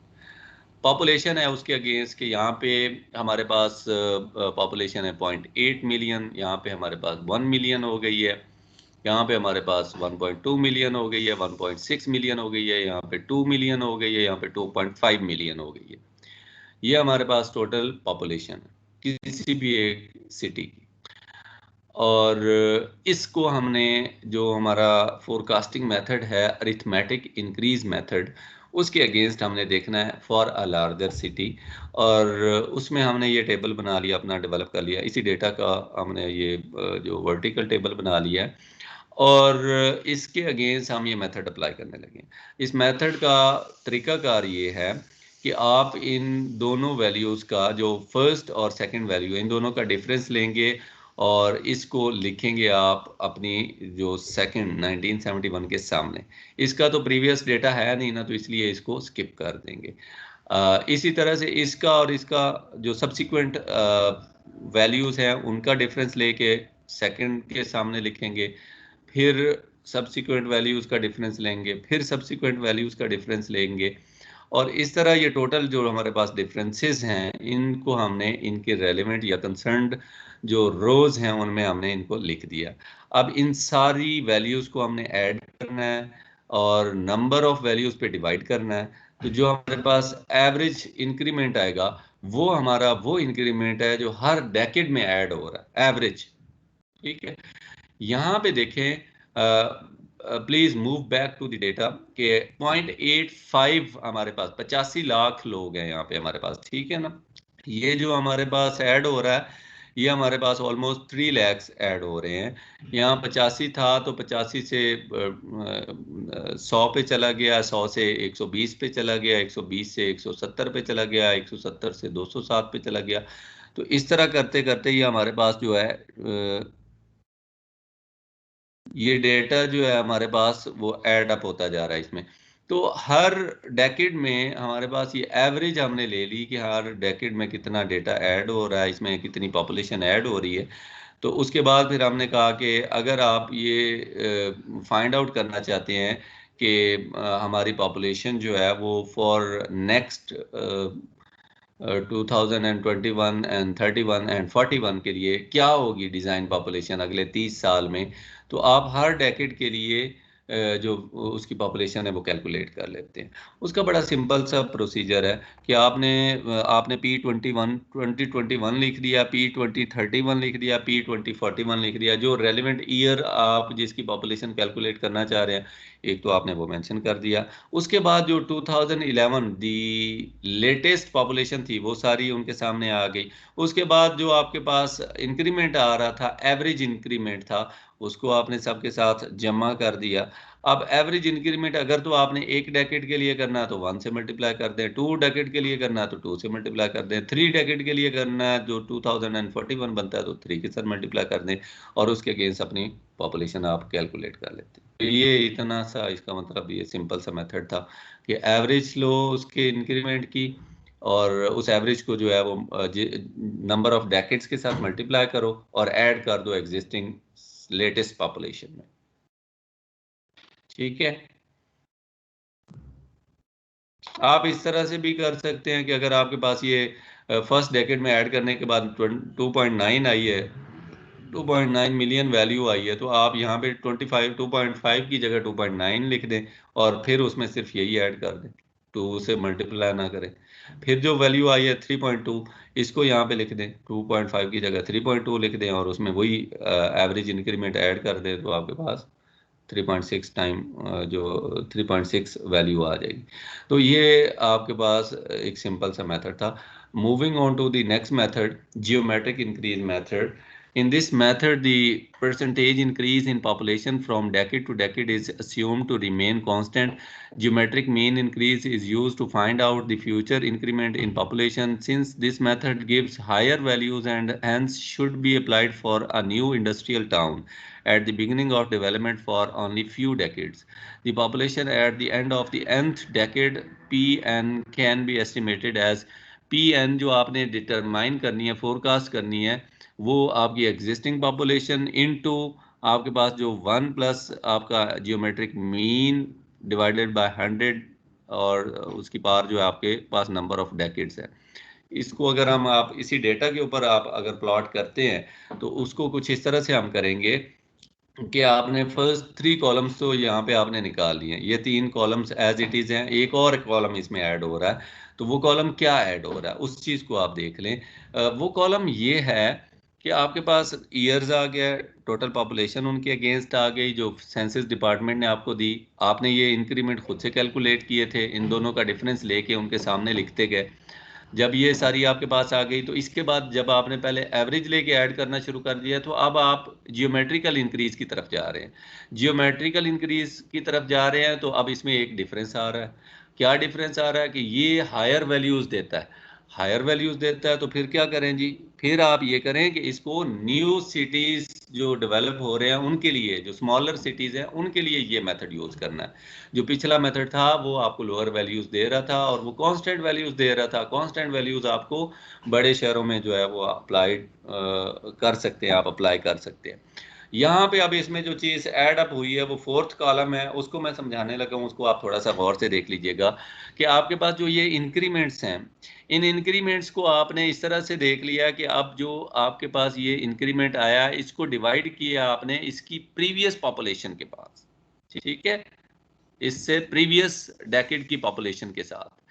पॉपुलेशन है उसके अगेंस्ट कि यहाँ पे हमारे पास पॉपुलेशन है 0.8 मिलियन, यहाँ पे हमारे पास 1 मिलियन हो गई है, यहाँ पे हमारे पास 1.2 मिलियन हो गई है, 1.6 मिलियन हो गई है, यहाँ पे 2 मिलियन हो गई है, यहाँ पे 2.5 मिलियन हो गई है। ये हमारे पास टोटल पॉपुलेशन है किसी भी एक सिटी की। और इसको हमने, जो हमारा फोरकास्टिंग मेथड है अरिथमेटिक इंक्रीज मेथड, उसके अगेंस्ट हमने देखना है फॉर अ लार्जर सिटी, और उसमें हमने ये टेबल बना लिया, अपना डेवलप कर लिया, इसी डेटा का हमने ये जो वर्टिकल टेबल बना लिया है, और इसके अगेंस्ट हम ये मेथड अप्लाई करने लगे। इस मेथड का तरीकाकार ये है कि आप इन दोनों वैल्यूज़ का, जो फर्स्ट और सेकंड वैल्यू, इन दोनों का डिफरेंस लेंगे और इसको लिखेंगे आप अपनी जो सेकंड 1971 के सामने। इसका तो प्रीवियस डेटा है नहीं ना, तो इसलिए इसको स्किप कर देंगे। इसी तरह से इसका और इसका जो सब्सिक्वेंट वैल्यूज़ हैं उनका डिफरेंस लेके सेकंड के सामने लिखेंगे, फिर सब्सिक्वेंट वैल्यूज़ का डिफरेंस लेंगे, फिर सब्सिक्वेंट वैल्यूज़ का डिफरेंस लेंगे, और इस तरह ये टोटल जो हमारे पास डिफरेंसेस हैं इनको हमने इनके रेलेवेंट या कंसर्न्ड जो रोज हैं उनमें हमने इनको लिख दिया। अब इन सारी वैल्यूज़ को हमने ऐड करना है और नंबर ऑफ वैल्यूज़ पे डिवाइड करना है, तो जो हमारे पास एवरेज इंक्रीमेंट आएगा वो हमारा वो इंक्रीमेंट है जो हर डेकेड में ऐड हो रहा है, एवरेज। ठीक है, यहाँ पे देखें, please move back to the data के 0.85 हमारे पास 85 लाख लोग हैं यहाँ पे हमारे पास, ठीक है ना। ये जो हमारे पास ऐड हो रहा है ये हमारे पास ऑलमोस्ट 3 लैक्स ऐड हो रहे हैं। यहाँ 85 था तो 85 से 100 पे चला गया, 100 से 120 पे चला गया, 120 से 170 पे चला गया, 170 से 207 पे चला गया। तो इस तरह करते करते ये हमारे पास जो है ये डेटा जो है हमारे पास वो ऐड अप होता जा रहा है इसमें। तो हर डेकेड में हमारे पास ये एवरेज हमने ले ली कि हर डेकेड में कितना डेटा ऐड हो रहा है, इसमें कितनी पॉपुलेशन ऐड हो रही है। तो उसके बाद फिर हमने कहा कि अगर आप ये फाइंड आउट करना चाहते हैं कि हमारी पॉपुलेशन जो है वो फॉर नेक्स्ट 2021 एंड 31 एंड 41 के लिए क्या होगी डिज़ाइन पॉपुलेशन अगले 30 साल में, तो आप हर डेकेड के लिए जो उसकी पॉपुलेशन है वो कैलकुलेट कर लेते हैं। उसका बड़ा सिंपल सा प्रोसीजर है कि आपने P21 लिख दिया, P2031 लिख दिया, P2041 लिख दिया, जो रेलिवेंट ईयर आप जिसकी पॉपुलेशन कैलकुलेट करना चाह रहे हैं एक तो आपने वो मेंशन कर दिया। उसके बाद जो 2011 दी लेटेस्ट पॉपुलेशन थी वो सारी उनके सामने आ गई। उसके बाद जो आपके पास इंक्रीमेंट आ रहा था, एवरेज इंक्रीमेंट था, उसको आपने सबके साथ जमा कर दिया। अब एवरेज इंक्रीमेंट अगर तो आपने एक डेकेड के लिए करना है तो 1 से मल्टीप्लाई कर दें, 2 डेकेड के लिए करना है तो 2 से मल्टीप्लाई कर दें, 3 डेकेड के लिए करना है जो 2041 बनता है तो 3 के साथ मल्टीप्लाई कर दें, और उसके अगेंस्ट अपनी पॉपुलेशन आप कैलकुलेट कर लेते हैं। तो ये इतना सा, इसका मतलब ये सिंपल सा मेथड था कि एवरेज लो उसके इंक्रीमेंट की, और उस एवरेज को जो है वो नंबर ऑफ डेकेड्स के साथ मल्टीप्लाई करो और ऐड कर दो एग्जिस्टिंग लेटेस्ट पॉपुलेशन में। ठीक है, आप इस तरह से भी कर सकते हैं कि अगर आपके पास ये फर्स्ट डेकेड में ऐड करने के बाद 2.9 आई है, 2.9 मिलियन वैल्यू आई है, तो आप यहाँ पे 2.5 की जगह 2.9 लिख दें और फिर उसमें सिर्फ यही ऐड कर दें, 2 से मल्टीप्लाई ना करें। फिर जो वैल्यू आई है 3.2, इसको यहाँ पे लिख दें, 2.5 की जगह 3.2 लिख दें और उसमें वही एवरेज इंक्रीमेंट ऐड कर दें, तो आपके पास 3.6 टाइम जो 3.6 वैल्यू आ जाएगी। तो ये आपके पास एक सिंपल सा मेथड था। Moving on to the next method, geometric increase method. In this method, the percentage increase in population from decade to decade is assumed to remain constant. Geometric mean increase is used to find out the future increment in population. Since this method gives higher values and hence should be applied for a new industrial town at the beginning of development for only few decades. The population at the end of the nth decade Pn can be estimated as Pn जो आपने determine करनी है, forecast करनी है, वो आपकी existing population into आपके पास जो 1 प्लस आपका जियोमेट्रिक मीन डिवाइडेड बाय 100 और उसकी पावर जो है आपके पास नंबर ऑफ डेकेड्स है। इसको अगर हम आप इसी डेटा के ऊपर आप अगर प्लॉट करते हैं तो उसको कुछ इस तरह से हम करेंगे कि आपने फर्स्ट 3 कॉलम्स तो यहाँ पे आपने निकाल लिए, ये 3 कॉलम्स एज इट इज हैं, एक और कॉलम इसमें ऐड हो रहा है, तो वो कॉलम क्या ऐड हो रहा है उस चीज को आप देख लें। वो कॉलम ये है कि आपके पास ईयर्स आ गया, टोटल पॉपुलेशन उनके अगेंस्ट आ गई जो सेंसस डिपार्टमेंट ने आपको दी, आपने ये इंक्रीमेंट खुद से कैलकुलेट किए थे, इन दोनों का डिफरेंस लेके उनके सामने लिखते गए। जब ये सारी आपके पास आ गई तो इसके बाद जब आपने पहले एवरेज लेके ऐड करना शुरू कर दिया तो अब आप जियोमेट्रिकल इंक्रीज की तरफ जा रहे हैं। जियोमेट्रिकल इंक्रीज की तरफ जा रहे हैं तो अब इसमें एक डिफरेंस आ रहा है। क्या डिफरेंस आ रहा है कि ये हायर वैल्यूज देता है, हायर वैल्यूज देता है, तो फिर क्या करें जी, फिर आप ये करें कि इसको न्यू सिटीज जो डेवलप हो रहे हैं उनके लिए, जो स्मॉलर सिटीज हैं उनके लिए ये मेथड यूज करना है। जो पिछला मेथड था वो आपको लोअर वैल्यूज दे रहा था और वो कांस्टेंट वैल्यूज दे रहा था, कांस्टेंट वैल्यूज आपको बड़े शहरों में जो है वो अप्लाइड कर सकते हैं, आप अप्लाई कर सकते हैं। यहाँ पे अब इसमें जो चीज ऐड अप हुई है वो फोर्थ कॉलम है, उसको मैं समझाने लगा हूँ, उसको आप थोड़ा सा गौर से देख लीजिएगा कि आपके पास जो ये इंक्रीमेंट्स हैं, इन इंक्रीमेंट्स को आपने इस तरह से देख लिया कि अब जो आपके पास ये इंक्रीमेंट आया इसको डिवाइड किया आपने इसकी प्रीवियस पॉपुलेशन के पास, ठीक है, इससे प्रीवियस डेकेड की पॉपुलेशन के साथ।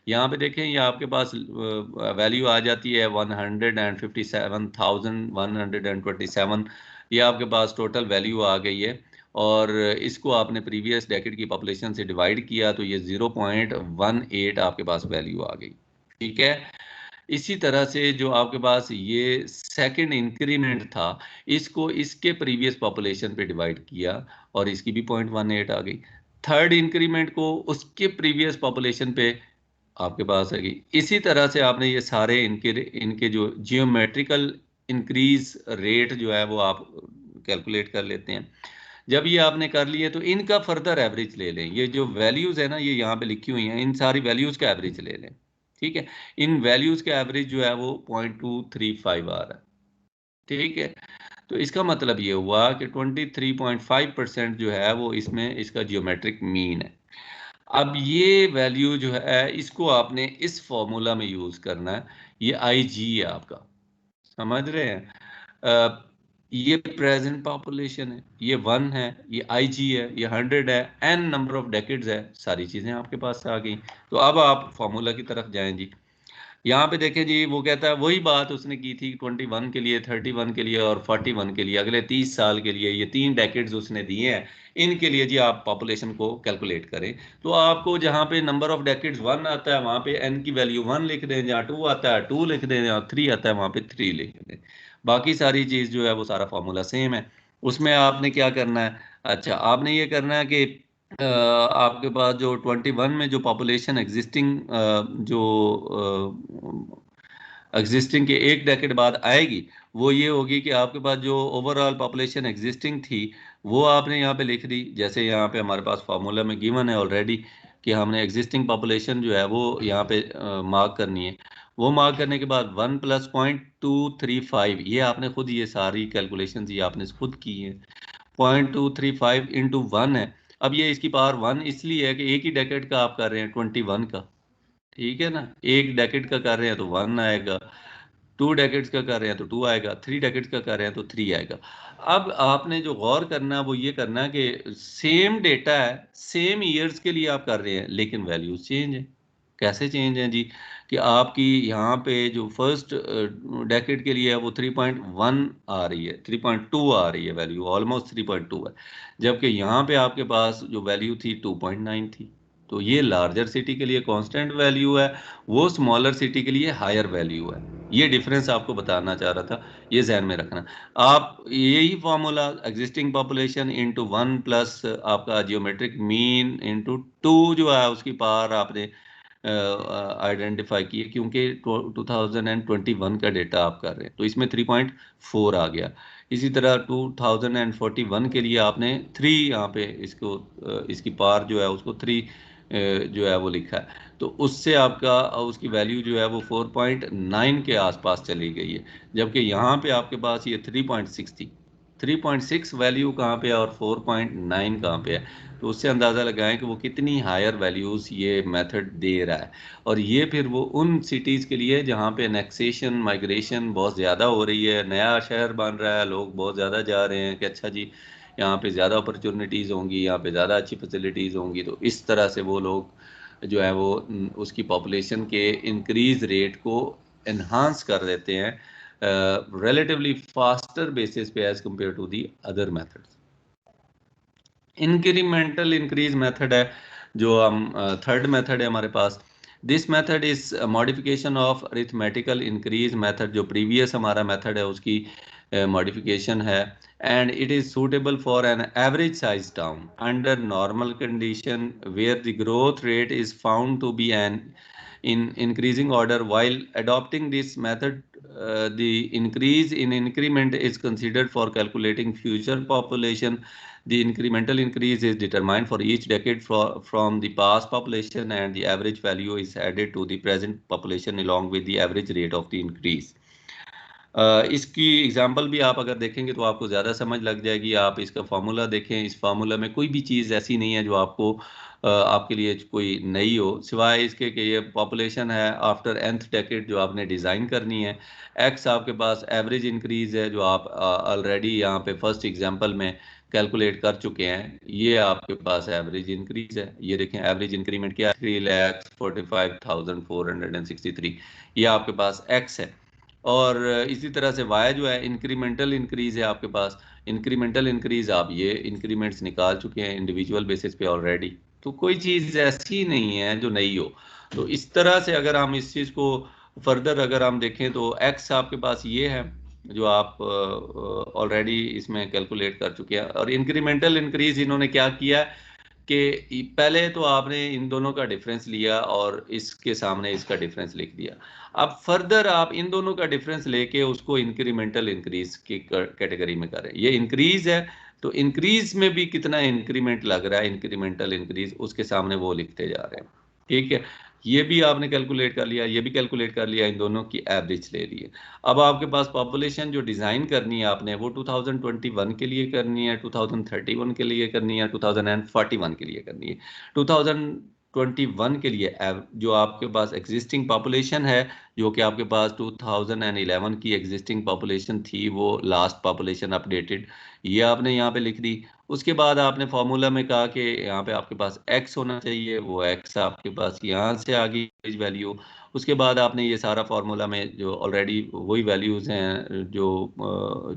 यहाँ पे देखें ये आपके पास वैल्यू आ जाती है 157,127, ये आपके पास टोटल वैल्यू आ गई है, और इसको आपने प्रीवियस डेकेड की पॉपुलेशन से डिवाइड किया तो ये 0.18 आपके पास वैल्यू आ गई। ठीक है, इसी तरह से जो आपके पास ये सेकंड इंक्रीमेंट था इसको इसके प्रीवियस पॉपुलेशन पे डिवाइड किया और इसकी भी 0.18 आ गई। थर्ड इंक्रीमेंट को उसके प्रीवियस पॉपुलेशन पे आपके पास है। इसी तरह से आपने ये सारे इनके इनके जो जियोमेट्रिकल इंक्रीज रेट जो है वो आप कैलकुलेट कर लेते हैं। जब ये आपने कर लिए तो इनका फर्दर एवरेज ले लें, ये जो वैल्यूज है ना ये यहाँ पे लिखी हुई हैं, इन सारी वैल्यूज का एवरेज ले लें। ठीक है, इन वैल्यूज का एवरेज जो है वो 0.235 आ रहा है। ठीक है, तो इसका मतलब ये हुआ कि 23.5% जो है वो इसमें इसका जियोमेट्रिक मीन है। अब ये वैल्यू जो है इसको आपने इस फॉर्मूला में यूज करना है, ये IG है आपका, समझ रहे हैं। ये प्रेजेंट पॉपुलेशन है, ये 1 है, ये IG है, ये 100 है, n नंबर ऑफ डेकेड्स है, सारी चीजें आपके पास आ गई। तो अब आप फॉर्मूला की तरफ जाएं जी। यहाँ पे देखें जी, वो कहता है वही बात उसने की थी 21 के लिए, 31 के लिए और 41 के लिए, अगले 30 साल के लिए, ये 3 डेकेड्स उसने दिए हैं। इनके लिए जी आप पॉपुलेशन को कैलकुलेट करें। तो आपको जहाँ पे नंबर ऑफ डेकेड्स 1 आता है वहाँ पे n की वैल्यू 1 लिख दें, जहाँ 2 आता है 2 लिख दें, जहाँ 3 आता है वहाँ पे 3 लिख दें। बाकी सारी चीज़ जो है वो सारा फॉर्मूला सेम है। उसमें आपने क्या करना है, अच्छा आपने ये करना है कि आपके पास जो 21 में जो पॉपुलेशन एग्जिस्टिंग जो एग्जिस्टिंग के एक डेकेड बाद आएगी, वो ये होगी कि आपके पास जो ओवरऑल पॉपुलेशन एग्जिस्टिंग थी वो आपने यहाँ पे लिख दी। जैसे यहाँ पे हमारे पास फार्मूला में गिवन है ऑलरेडी कि हमने एग्जिस्टिंग पॉपुलेशन जो है वो यहाँ पे मार्क करनी है। वो मार्क करने के बाद 1 + 0.235, ये आपने खुद ये सारी कैलकुलेशन ये आपने खुद की है। 0.235 इंटू 1 है। अब ये इसकी पावर 1 इसलिए है कि एक ही डेकेड का आप कर रहे हैं 21 का, ठीक है ना। एक डेकेड का कर रहे हैं तो 1 आएगा, 2 डेकेड्स का कर रहे हैं तो 2 आएगा, 3 डेकेड्स का कर रहे हैं तो 3 आएगा। अब आपने जो गौर करना है वो ये करना है कि सेम डेटा है, सेम ईयर्स के लिए आप कर रहे हैं, लेकिन वैल्यूज चेंज है। कैसे चेंज है जी, कि आपकी यहाँ पे जो फर्स्ट डेकेड के लिए है वो 3.1 आ रही है, 3.2 आ रही है वैल्यू, ऑलमोस्ट 3.2 है। जबकि यहाँ पे आपके पास जो वैल्यू थी 2.9 थी। तो ये लार्जर सिटी के लिए कांस्टेंट वैल्यू है, वो स्मॉलर सिटी के लिए हायर वैल्यू है। ये डिफरेंस आपको बताना चाह रहा था, ये ध्यान में रखना। आप यही formula existing population into 1 plus आपका जियोमेट्रिक मीन इंटू 2 जो है उसकी पावर आपने आइडेंटिफाई की है, क्योंकि 2021 का डेटा आप कर रहे हैं तो इसमें 3.4 आ गया। इसी तरह 2041 के लिए आपने 3 यहाँ पे इसको इसकी पावर जो है उसको 3 जो है वो लिखा है। तो उससे आपका उसकी वैल्यू जो है वो 4.9 के आसपास चली गई है। जबकि यहाँ पे आपके पास ये 3.6 थी। 3.6 वैल्यू कहाँ पे है और 4.9 कहाँ पे है, तो उससे अंदाज़ा लगाएं कि वो कितनी हायर वैल्यूज़ ये मेथड दे रहा है। और ये फिर वो उन सिटीज़ के लिए जहाँ पे नेक्सेशन माइग्रेशन बहुत ज़्यादा हो रही है, नया शहर बन रहा है, लोग बहुत ज़्यादा जा रहे हैं कि अच्छा जी यहाँ पे ज़्यादा अपॉर्चुनिटीज़ होंगी, यहाँ पे ज़्यादा अच्छी फैसिलिटीज़ होंगी, तो इस तरह से वो लोग जो है वो उसकी पॉपुलेशन के इंक्रीज रेट को एनहांस कर देते हैं relatively faster basis पे as compared to the other methods। Incremental increase method है जो हम थर्ड मेथड है हमारे पास। This method is modification of arithmetical increase method, जो प्रीवियस हमारा मेथड है उसकी मॉडिफिकेशन है। And it is suitable for an average size town under normal condition where the growth rate is found to be an in increasing order. While adopting this method, the increase in increment is considered for calculating future population. The incremental increase is determined for each decade from the past population, and the average value is added to the present population along with the average rate of the increase. इसकी example भी आप अगर देखेंगे तो आपको ज़्यादा समझ लग जाएगी। आप इसका फार्मूला देखें, इस फार्मूला में कोई भी चीज़ ऐसी नहीं है जो आपको आपके लिए कोई नई हो, सिवाय इसके कि ये पॉपुलेशन है आफ्टर nth डेकेड जो आपने डिज़ाइन करनी है। एक्स आपके पास एवरेज इंक्रीज है जो आप ऑलरेडी यहाँ पे फर्स्ट एग्जांपल में कैलकुलेट कर चुके हैं। ये आपके पास एवरेज इंक्रीज है, ये देखें एवरेज इंक्रीमेंट क्या है, 3,45,463, ये आपके पास एक्स है। और इसी तरह से वाई जो है इंक्रीमेंटल इंक्रीज है आपके पास। इंक्रीमेंटल इंक्रीज आप ये इंक्रीमेंट्स निकाल चुके हैं इंडिविजुअल बेसिस पे ऑलरेडी। तो कोई चीज़ ऐसी नहीं है जो नई हो। तो इस तरह से अगर हम इस चीज़ को फर्दर अगर हम देखें तो एक्स आपके पास ये है जो आप ऑलरेडी इसमें कैलकुलेट कर चुके हैं। और इंक्रीमेंटल इंक्रीज इन्होंने क्या किया कि पहले तो आपने इन दोनों का डिफरेंस लिया और इसके सामने इसका डिफरेंस लिख दिया। अब फर्दर आप इन दोनों का डिफरेंस लेके उसको इंक्रीमेंटल इंक्रीज की कैटेगरी में करें। ये इंक्रीज है तो इंक्रीज में भी कितना इंक्रीमेंट लग रहा है, इंक्रीमेंटल इंक्रीज उसके सामने वो लिखते जा रहे हैं। ठीक है, ये भी आपने कैलकुलेट कर लिया, ये भी कैलकुलेट कर लिया, इन दोनों की एवरेज ले ली है। अब आपके पास पॉपुलेशन जो डिज़ाइन करनी है आपने वो 2021 के लिए करनी है, 2031 के लिए करनी है, 2041 के लिए करनी है। 2021 के लिए जो आपके पास एग्जिस्टिंग पॉपुलेशन है, जो कि आपके पास 2011 की एग्जिस्टिंग पॉपुलेशन थी, वो लास्ट पॉपुलेशन अपडेटेड, ये आपने यहाँ पे लिख दी। उसके बाद आपने फॉर्मूला में कहा कि यहाँ पे आपके पास x होना चाहिए, वो x आपके पास यहाँ से आ गई वैल्यू। उसके बाद आपने ये सारा फार्मूला में जो ऑलरेडी वही वैल्यूज हैं जो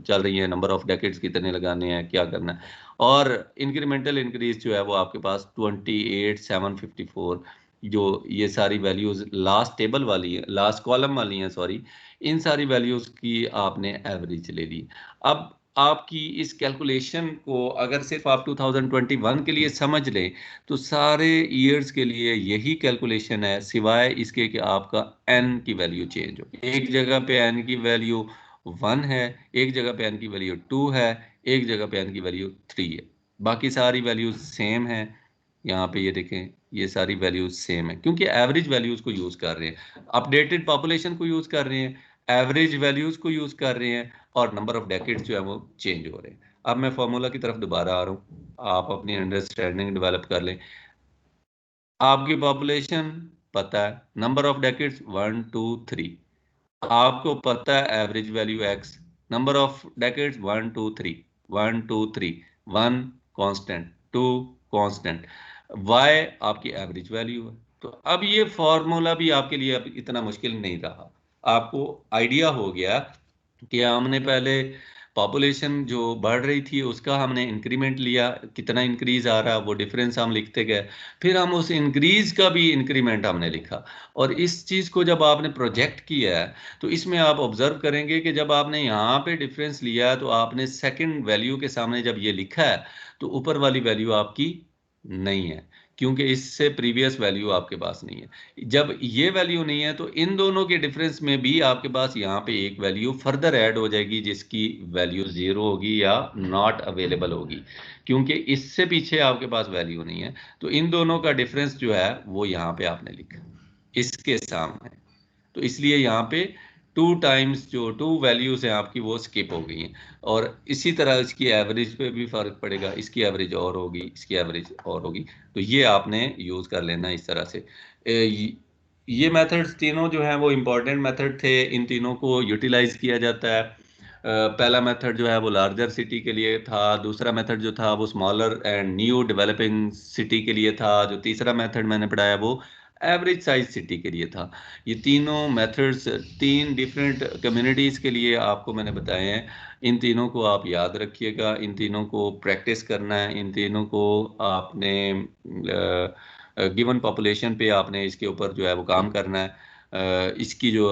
चल रही हैं, नंबर ऑफ डेकेड्स कितने लगाने हैं, क्या करना है, और इंक्रीमेंटल इंक्रीज जो है वो आपके पास 28,754, जो ये सारी वैल्यूज लास्ट टेबल वाली है, लास्ट कॉलम वाली हैं, सॉरी, इन सारी वैल्यूज की आपने एवरेज ले ली। अब आपकी इस कैलकुलेशन को अगर सिर्फ आप 2021 के लिए समझ लें तो सारे ईयर्स के लिए यही कैलकुलेशन है, सिवाय इसके कि आपका एन की वैल्यू चेंज हो। एक जगह पे एन की वैल्यू 1 है, एक जगह पे एन की वैल्यू 2 है, एक जगह पे एन की वैल्यू 3 है, बाकी सारी वैल्यूज सेम है। यहाँ पे ये देखें, ये सारी वैल्यूज सेम है, क्योंकि एवरेज वैल्यूज को यूज कर रहे हैं, अपडेटेड पॉपुलेशन को यूज कर रहे हैं, एवरेज वैल्यूज को यूज कर रहे हैं, और नंबर ऑफ डेकेड्स जो है वो चेंज हो रहे हैं। अब मैं फॉर्मूला की तरफ दोबारा आ रहा हूँ, आप अपनी अंडरस्टैंडिंग डेवलप कर लें। आपकी पॉपुलेशन पता है, नंबर ऑफ डेकेड्स 1 2 3, आपको पता है average value X, number of decades 1 2 3, 1 2 3, 1 constant, 2 constant, Y आपकी एवरेज वैल्यू है। तो अब ये फॉर्मूला भी आपके लिए अब इतना मुश्किल नहीं रहा, आपको आइडिया हो गया कि हमने पहले पॉपुलेशन जो बढ़ रही थी उसका हमने इंक्रीमेंट लिया, कितना इंक्रीज आ रहा है वो डिफरेंस हम लिखते गए, फिर हम उस इंक्रीज का भी इंक्रीमेंट हमने लिखा। और इस चीज को जब आपने प्रोजेक्ट किया है तो इसमें आप ऑब्जर्व करेंगे कि जब आपने यहाँ पे डिफरेंस लिया है तो आपने सेकंड वैल्यू के सामने जब ये लिखा है तो ऊपर वाली वैल्यू आपकी नहीं है, क्योंकि इससे प्रीवियस वैल्यू आपके पास नहीं है। जब ये वैल्यू नहीं है तो इन दोनों के डिफरेंस में भी आपके पास यहाँ पे एक वैल्यू फर्दर ऐड हो जाएगी, जिसकी वैल्यू 0 होगी या नॉट अवेलेबल होगी, क्योंकि इससे पीछे आपके पास वैल्यू नहीं है। तो इन दोनों का डिफरेंस जो है वो यहाँ पे आपने लिखा इसके सामने, तो इसलिए यहाँ पे 2 टाइम्स जो 2 वैल्यूज हैं आपकी वो स्किप हो गई हैं। और इसी तरह इसकी एवरेज पे भी फर्क पड़ेगा, इसकी एवरेज और होगी, इसकी एवरेज और होगी। तो ये आपने यूज कर लेना इस तरह से। ये मेथड्स तीनों जो हैं वो इम्पोर्टेंट मेथड थे, इन तीनों को यूटिलाइज किया जाता है। पहला मेथड जो है वो लार्जर सिटी के लिए था, दूसरा मेथड जो था वो smaller and new developing city के लिए था, जो तीसरा मेथड मैंने पढ़ाया वो एवरेज साइज सिटी के लिए था। ये तीनों मेथड्स 3 डिफरेंट कम्युनिटीज़ के लिए आपको मैंने बताए हैं। इन तीनों को आप याद रखिएगा, इन तीनों को प्रैक्टिस करना है, इन तीनों को आपने गिवन पॉपुलेशन पे आपने इसके ऊपर जो है वो काम करना है। इसकी जो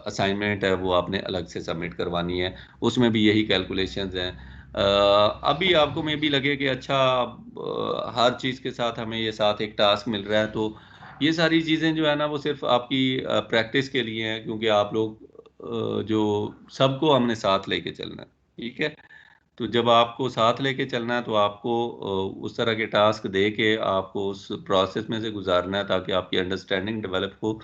असाइनमेंट है वो आपने अलग से सबमिट करवानी है, उसमें भी यही कैलकुलेशंस हैं। अभी आपको में भी लगे कि अच्छा हर चीज़ के साथ हमें ये साथ एक टास्क मिल रहा है, तो ये सारी चीज़ें जो है ना वो सिर्फ आपकी प्रैक्टिस के लिए हैं, क्योंकि आप लोग जो सबको हमने साथ लेके चलना है, ठीक है। तो जब आपको साथ लेके चलना है तो आपको उस तरह के टास्क दे के आपको उस प्रोसेस में से गुजारना है, ताकि आपकी अंडरस्टैंडिंग डेवलप हो।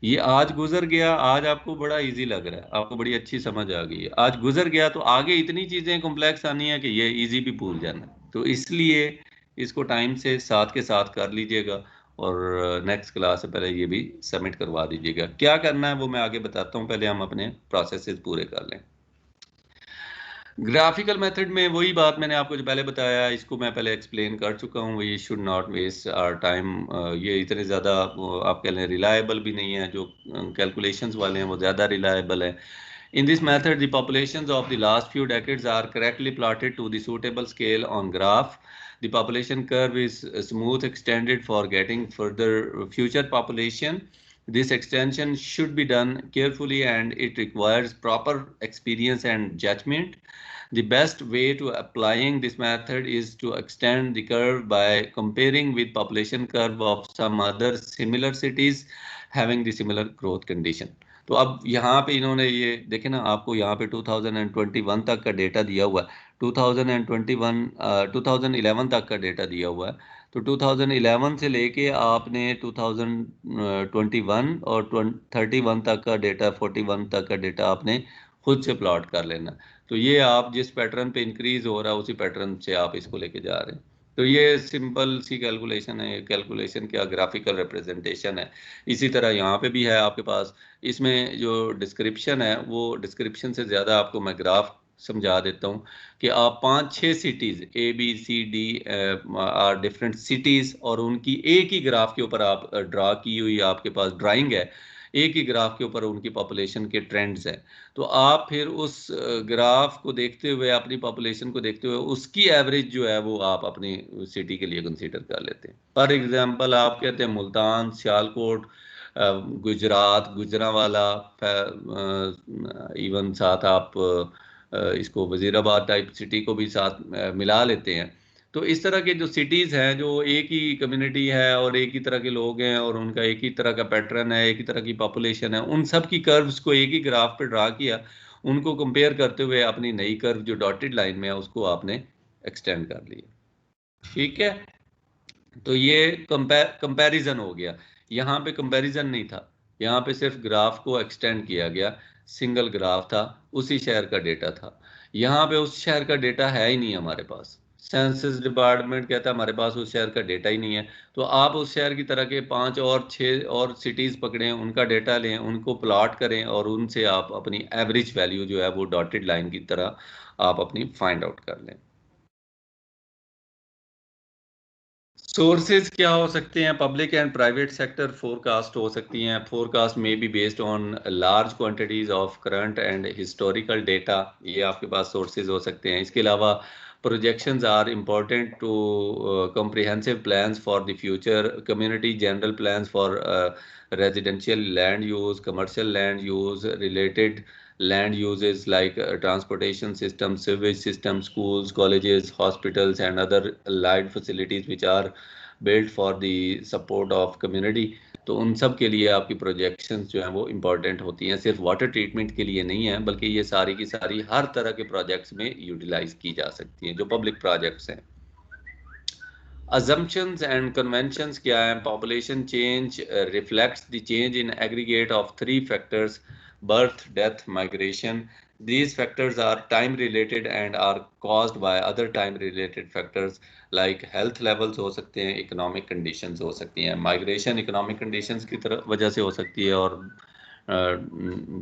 ये आज गुजर गया, आज आपको बड़ा इजी लग रहा है, आपको बड़ी अच्छी समझ आ गई है, आज गुजर गया तो आगे इतनी चीज़ें कॉम्प्लेक्स आनी है कि ये इजी भी भूल जाना है। तो इसलिए इसको टाइम से साथ के साथ कर लीजिएगा, और नेक्स्ट क्लास से पहले ये भी सबमिट करवा दीजिएगा। क्या करना है वो मैं आगे बताता हूँ, पहले हम अपने प्रोसेसेस पूरे कर लें। ग्राफिकल मेथड में वही बात मैंने आपको जो पहले बताया, इसको मैं पहले एक्सप्लेन कर चुका हूँ, we should not waste our time. ये इतने ज़्यादा आप कह लें रिलायबल भी नहीं है, जो कैलकुलेशंस वाले हैं वो ज़्यादा रिलायबल है। In this method, the populations of the last few decades are correctly plotted to the suitable scale on graph. The population curve is smooth extended for getting further future population. This extension should be done carefully and it requires proper experience and judgment. The best way to applying this method is to extend the curve by comparing with population curve of some other similar cities having the similar growth condition. तो अब यहाँ पे इन्होंने ये देखे ना, आपको यहाँ पे 2021 तक का डेटा दिया हुआ है, 2011 तक का डेटा दिया हुआ है। तो 2011 से लेके आपने 2021 और 31 तक का डेटा, 41 तक का डेटा आपने खुद से प्लॉट कर लेना। तो ये आप जिस पैटर्न पे इंक्रीज हो रहा है उसी पैटर्न से आप इसको लेके जा रहे हैं। तो ये सिंपल सी कैलकुलेशन है, कैलकुलेशन क्या ग्राफिकल रिप्रेजेंटेशन है। इसी तरह यहाँ पे भी है आपके पास। इसमें जो डिस्क्रिप्शन है वो डिस्क्रिप्शन से ज़्यादा आपको मैं ग्राफ समझा देता हूँ कि आप 5-6 cities ABCD are different cities और उनकी एक ही ग्राफ के ऊपर आप ड्रा की हुई आपके पास ड्राइंग है, एक ही ग्राफ के ऊपर उनकी पॉपुलेशन के ट्रेंड्स हैं। तो आप फिर उस ग्राफ को देखते हुए, अपनी पॉपुलेशन को देखते हुए, उसकी एवरेज जो है वो आप अपनी सिटी के लिए कंसीडर कर लेते हैं। फॉर एग्जांपल आप कहते हैं मुल्तान, सियालकोट, गुजरात, गुजरांवाला, इवन साथ आप इसको वजीराबाद टाइप सिटी को भी साथ मिला लेते हैं। तो इस तरह के जो सिटीज़ हैं, जो एक ही कम्युनिटी है और एक ही तरह के लोग हैं और उनका एक ही तरह का पैटर्न है, एक ही तरह की पॉपुलेशन है, उन सब की कर्व्स को एक ही ग्राफ पे ड्रा किया, उनको कंपेयर करते हुए अपनी नई कर्व जो डॉटेड लाइन में है उसको आपने एक्सटेंड कर लिया। ठीक है, तो ये कंपैरिजन हो गया। यहाँ पे कंपैरिजन नहीं था, यहाँ पे सिर्फ ग्राफ को एक्सटेंड किया गया, सिंगल ग्राफ था, उसी शहर का डेटा था। यहाँ पे उस शहर का डेटा है ही नहीं हमारे पास, सेंसस डिपार्टमेंट कहता है हमारे पास उस शहर का डेटा ही नहीं है। तो आप उस शहर की तरह के 5 और 6 और सिटीज पकड़ें, उनका डेटा लें, उनको प्लॉट करें और उनसे आप अपनी एवरेज वैल्यू जो है वो डॉटेड लाइन की तरह आप अपनी फाइंड आउट कर लें। सोर्सेज क्या हो सकते हैं? Public and private sector forecast हो सकती हैं। फोरकास्ट में be based on large quantities of current and historical data, ये आपके पास सोर्सेज हो सकते हैं। इसके अलावा projections are important to comprehensive plans for the future, community general plans for residential land use, commercial land use, related land uses like transportation system, sewage system, schools, colleges, hospitals, and other allied facilities which are built for the support of community। तो उन सब के लिए आपकी projections जो हैं वो important होती हैं, सिर्फ वाटर ट्रीटमेंट के लिए नहीं है, बल्कि ये सारी की सारी हर तरह के प्रोजेक्ट्स में यूटिलाइज की जा सकती हैं जो पब्लिक प्रोजेक्ट्स हैं। Assumptions and conventions क्या हैं? Population change reflects the change in aggregate of 3 factors: birth, death, migration. These factors are time related and are caused by other time related factors like health levels हो सकते हैं, economic conditions हो सकती हैं। Migration economic conditions की तरह वजह से हो सकती है और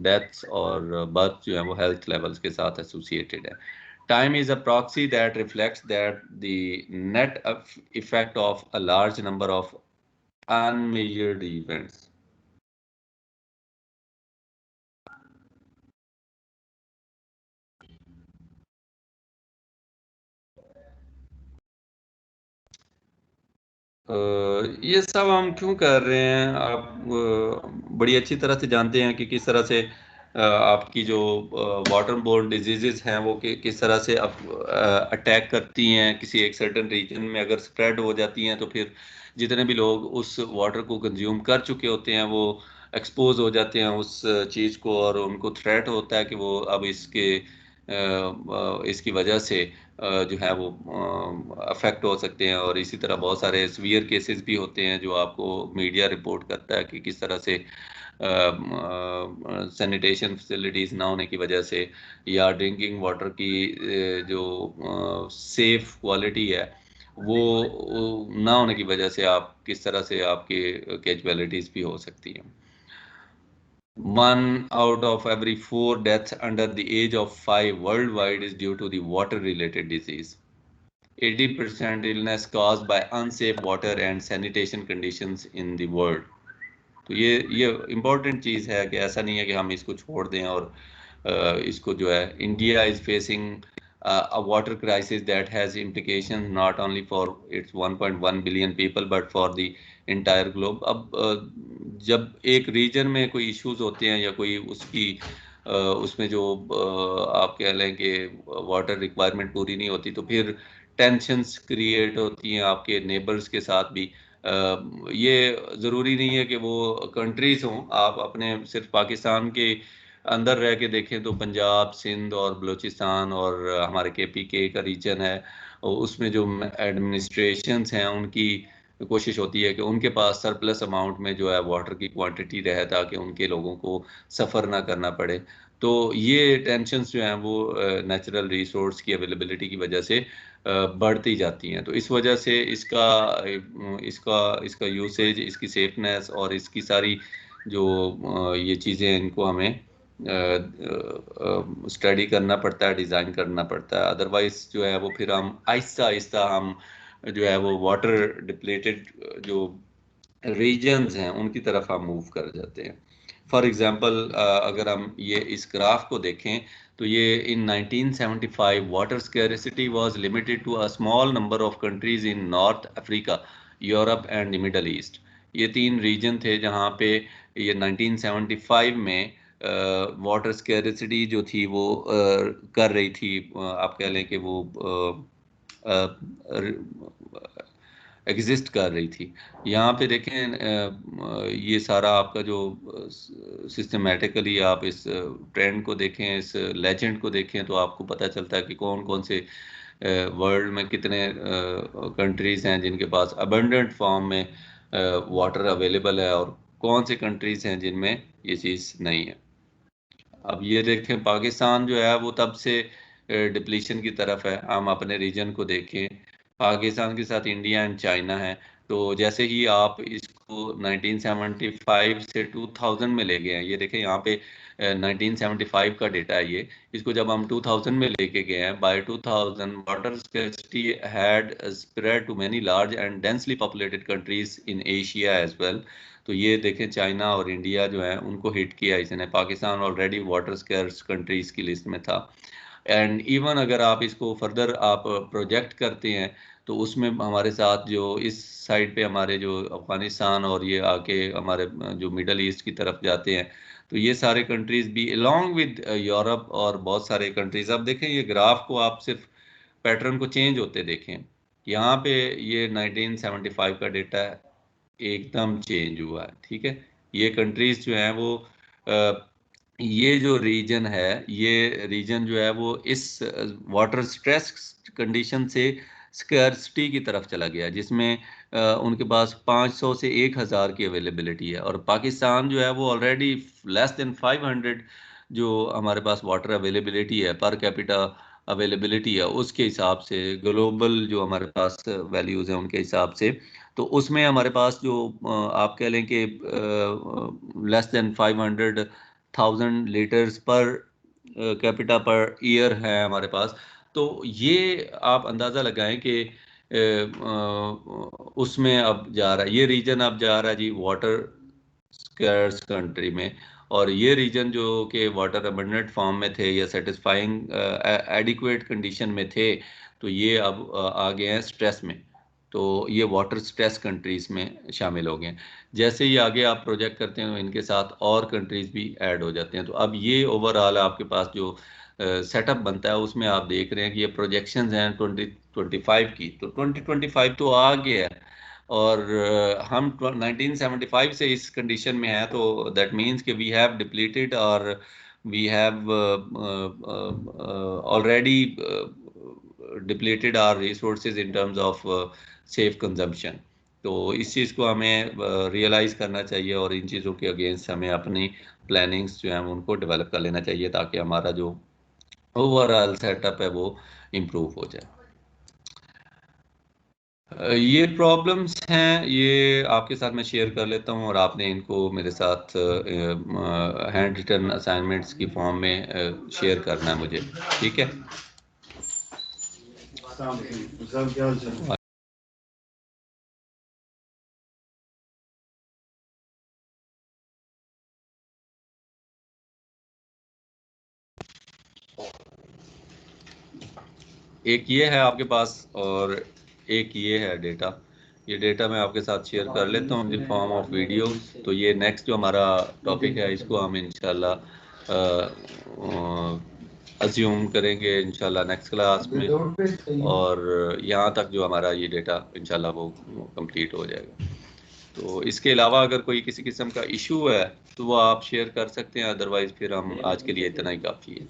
डेथ्स और बर्थ जो है वो हेल्थ लेवल्स के साथ एसोसिएटेड है। Time is a proxy that reflects that the net effect of a large number of unmeasured events. ये सब हम क्यों कर रहे हैं? आप बड़ी अच्छी तरह से जानते हैं कि किस तरह से आपकी जो वाटर बोर्न डिजीजेस हैं वो किस तरह से अटैक करती हैं किसी एक सर्टेन रीजन में। अगर स्प्रेड हो जाती हैं तो फिर जितने भी लोग उस वाटर को कंज्यूम कर चुके होते हैं वो एक्सपोज हो जाते हैं उस चीज़ को, और उनको थ्रेट होता है कि वो अब इसकी वजह से जो है वो अफेक्ट हो सकते हैं। और इसी तरह बहुत सारे सीवियर केसेस भी होते हैं जो आपको मीडिया रिपोर्ट करता है कि किस तरह से सैनिटेशन फैसिलिटीज़ ना होने की वजह से या ड्रिंकिंग वाटर की जो सेफ क्वालिटी है वो ना होने की वजह से आप किस तरह से आपकी कैजुअलिटीज़ भी हो सकती हैं। 1 out of every 4 deaths under the age of 5 worldwide is due to the water-related disease. 80% illness caused by unsafe water and sanitation conditions in the world. तो ये इम्पोर्टेंट चीज़ है कि ऐसा नहीं है कि हम इसको छोड़ दें और इसको जो है India is facing a water crisis that has implications not only for its 1.1 billion people but for the entire globe। अब जब एक रीजन में कोई इश्यूज होते हैं या कोई उसमें जो आप कह लें कि वाटर रिक्वायरमेंट पूरी नहीं होती तो फिर टेंशन्स क्रिएट होती हैं आपके नेबर्स के साथ भी। ये ज़रूरी नहीं है कि वो कंट्रीज हों, आप अपने सिर्फ पाकिस्तान के अंदर रह के देखें तो पंजाब, सिंध और बलूचिस्तान और हमारे KPK का रीजन है, और उसमें जो एडमिनिस्ट्रेशंस हैं उनकी कोशिश होती है कि उनके पास सरप्लस अमाउंट में जो है वाटर की क्वांटिटी रहे ताकि उनके लोगों को सफ़र ना करना पड़े। तो ये टेंशन्स जो हैं वो नेचुरल रिसोर्स की अवेलेबिलिटी की वजह से बढ़ती जाती हैं। तो इस वजह से इसका इसका इसका यूसेज, इसकी सेफनेस और इसकी सारी जो ये चीज़ें, इनको हमें स्टडी करना पड़ता है, डिज़ाइन करना पड़ता है। अदरवाइज जो है वो फिर हम आहिस्ता आहिस्ता हम जो है वो वाटर डिप्लेटेड जो रीजन्स हैं उनकी तरफ हम मूव कर जाते हैं। फॉर एग्जांपल अगर हम ये इस ग्राफ को देखें तो ये in 1975 water scarcity was limited to a small number of countries in North Africa, Europe and the Middle East. ये तीन रीजन थे जहाँ पे ये 1975 में वाटर स्कैरिसिटी जो थी वो कर रही थी, आप कह लें कि वो एग्जिस्ट कर रही थी। यहाँ पे देखें ये सारा आपका जो सिस्टमेटिकली आप इस ट्रेंड को देखें, इस लेजेंड को देखें, तो आपको पता चलता है कि कौन कौन से वर्ल्ड में कितने कंट्रीज हैं जिनके पास अबंडेंट फॉर्म में वाटर अवेलेबल है और कौन से कंट्रीज हैं जिनमें ये चीज़ नहीं है। अब ये देखें पाकिस्तान जो है वो तब से डिप्लीशन की तरफ है। हम अपने रीजन को देखें, पाकिस्तान के साथ इंडिया एंड चाइना है। तो जैसे ही आप इसको 1975 से 2000 में ले गए हैं, ये देखें यहाँ पे 1975 का डेटा है ये, इसको जब हम 2000 में लेके गए हैं, by 2000 water scarcity had spread to many large and densely populated countries in Asia as well. तो ये देखें चाइना और इंडिया जो है उनको हिट किया इसने। Pakistan already water scarce countries की लिस्ट में था। एंड इवन अगर आप इसको फर्दर आप प्रोजेक्ट करते हैं तो उसमें हमारे साथ जो इस साइड पे हमारे जो अफगानिस्तान और ये आके हमारे जो मिडल ईस्ट की तरफ जाते हैं, तो ये सारे कंट्रीज भी अलोंग विद यूरोप और बहुत सारे कंट्रीज। अब देखें ये ग्राफ को आप सिर्फ पैटर्न को चेंज होते देखें। यहाँ पे ये 1975 का डेटा एकदम चेंज हुआ है, ठीक है। ये कंट्रीज जो हैं वो ये जो रीजन है, ये रीजन जो है वो इस वाटर स्ट्रेस कंडीशन से स्कैर्सिटी की तरफ चला गया, जिसमें उनके पास 500 से 1000 की अवेलेबिलिटी है। और पाकिस्तान जो है वो ऑलरेडी लेस देन 500 जो हमारे पास वाटर अवेलेबिलिटी है, पर कैपिटा अवेलेबिलिटी है, उसके हिसाब से ग्लोबल जो हमारे पास वैल्यूज़ हैं उनके हिसाब से, तो उसमें हमारे पास जो आप कह लें कि less than 500,000 litres per capita per year है हमारे पास। तो ये आप अंदाज़ा लगाएं कि उसमें अब जा रहा है, ये रीजन अब जा रहा है जी वाटर स्कैर्स कंट्री में। और ये रीजन जो कि वाटर अबंडेंट फॉर्म में थे या सेटिस्फाइंग एडिक्वेट कंडीशन में थे, तो ये अब आ गए हैं स्ट्रेस में। तो ये वाटर स्ट्रेस कंट्रीज में शामिल हो गए हैं। जैसे ही आगे आप प्रोजेक्ट करते हैं इनके साथ और कंट्रीज भी ऐड हो जाते हैं। तो अब ये ओवरऑल आपके पास जो सेटअप बनता है उसमें आप देख रहे हैं कि ये प्रोजेक्शंस हैं 2025 की। तो 2025 तो आ गया है और हम 1975 से इस कंडीशन में है, तो दैट मीन्स कि वी हैव डिप्लीटेड और we have already depleted our resources in terms of safe consumption. तो इस चीज़ को हमें रियलाइज़ करना चाहिए और इन चीज़ों के अगेंस्ट हमें अपनी प्लानिंग्स जो हैं उनको डेवलप कर लेना चाहिए, ताकि हमारा जो ओवरऑल सेटअप है वो इम्प्रूव हो जाए। ये प्रॉब्लम्स हैं, ये आपके साथ मैं शेयर कर लेता हूँ और आपने इनको मेरे साथ हैंड रिटन असाइनमेंट्स की फॉर्म में शेयर करना है मुझे, ठीक है। एक ये है आपके पास और एक ये है डेटा। ये डेटा मैं आपके साथ शेयर कर लेता हूँ इन फॉर्म ऑफ वीडियो। तो ये नेक्स्ट जो हमारा टॉपिक है इसको हम इंशाल्लाह अज्यूम करेंगे इंशाल्लाह नेक्स्ट क्लास में, और यहाँ तक जो हमारा ये डेटा इंशाल्लाह वो कंप्लीट हो जाएगा। तो इसके अलावा अगर कोई किसी किस्म का इशू है तो वो आप शेयर कर सकते हैं, अदरवाइज फिर हम आज के लिए इतना ही काफ़ी है।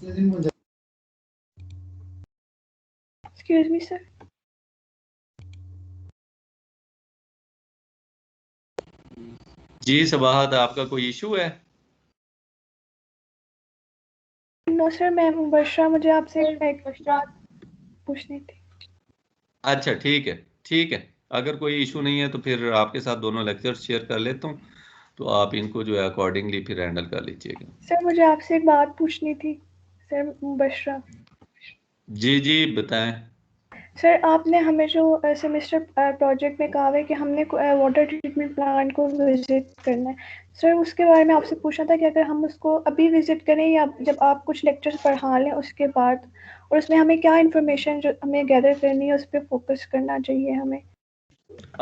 Excuse me, sir. जी सबाहत, आपका कोई इशू है? नो सर, मैं मुबशरा, मुझे आपसे एक बात पूछनी थी। अच्छा ठीक है, अगर कोई इशू नहीं है तो फिर आपके साथ दोनों लेक्चर्स शेयर कर लेता हूँ, तो आप इनको जो है अकॉर्डिंगली फिर हैंडल कर लीजिएगा। सर मुझे आपसे एक बात पूछनी थी सर, मुबशरा। जी बताएं। सर आपने हमें जो सेमेस्टर प्रोजेक्ट में कहा है कि हमने वाटर ट्रीटमेंट प्लांट को विजिट करना है, सर उसके बारे में आपसे पूछना था कि अगर हम उसको अभी विजिट करें या जब आप कुछ लेक्चर्स पढ़ा लें उसके बाद, और उसमें हमें क्या इन्फॉर्मेशन जो हमें गैदर करनी है उस पर फोकस करना चाहिए हमें।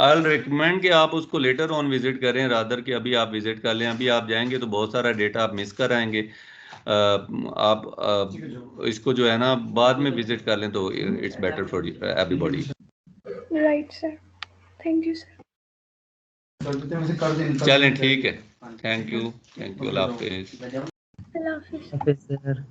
आई रिकमेंड कि आप उसको लेटर ऑन विजिट करें, रादर कि अभी आप विजिट कर लें। अभी आप जाएंगे तो बहुत सारा डेटा आप मिस कर आएंगे। आप इसको जो है ना बाद में विजिट कर लें तो it's better for everybody. Right sir, thank you sir. चलें ठीक है, थैंक यू अल्लाह हाफिज़। अल्लाह हाफिज़। Okay sir.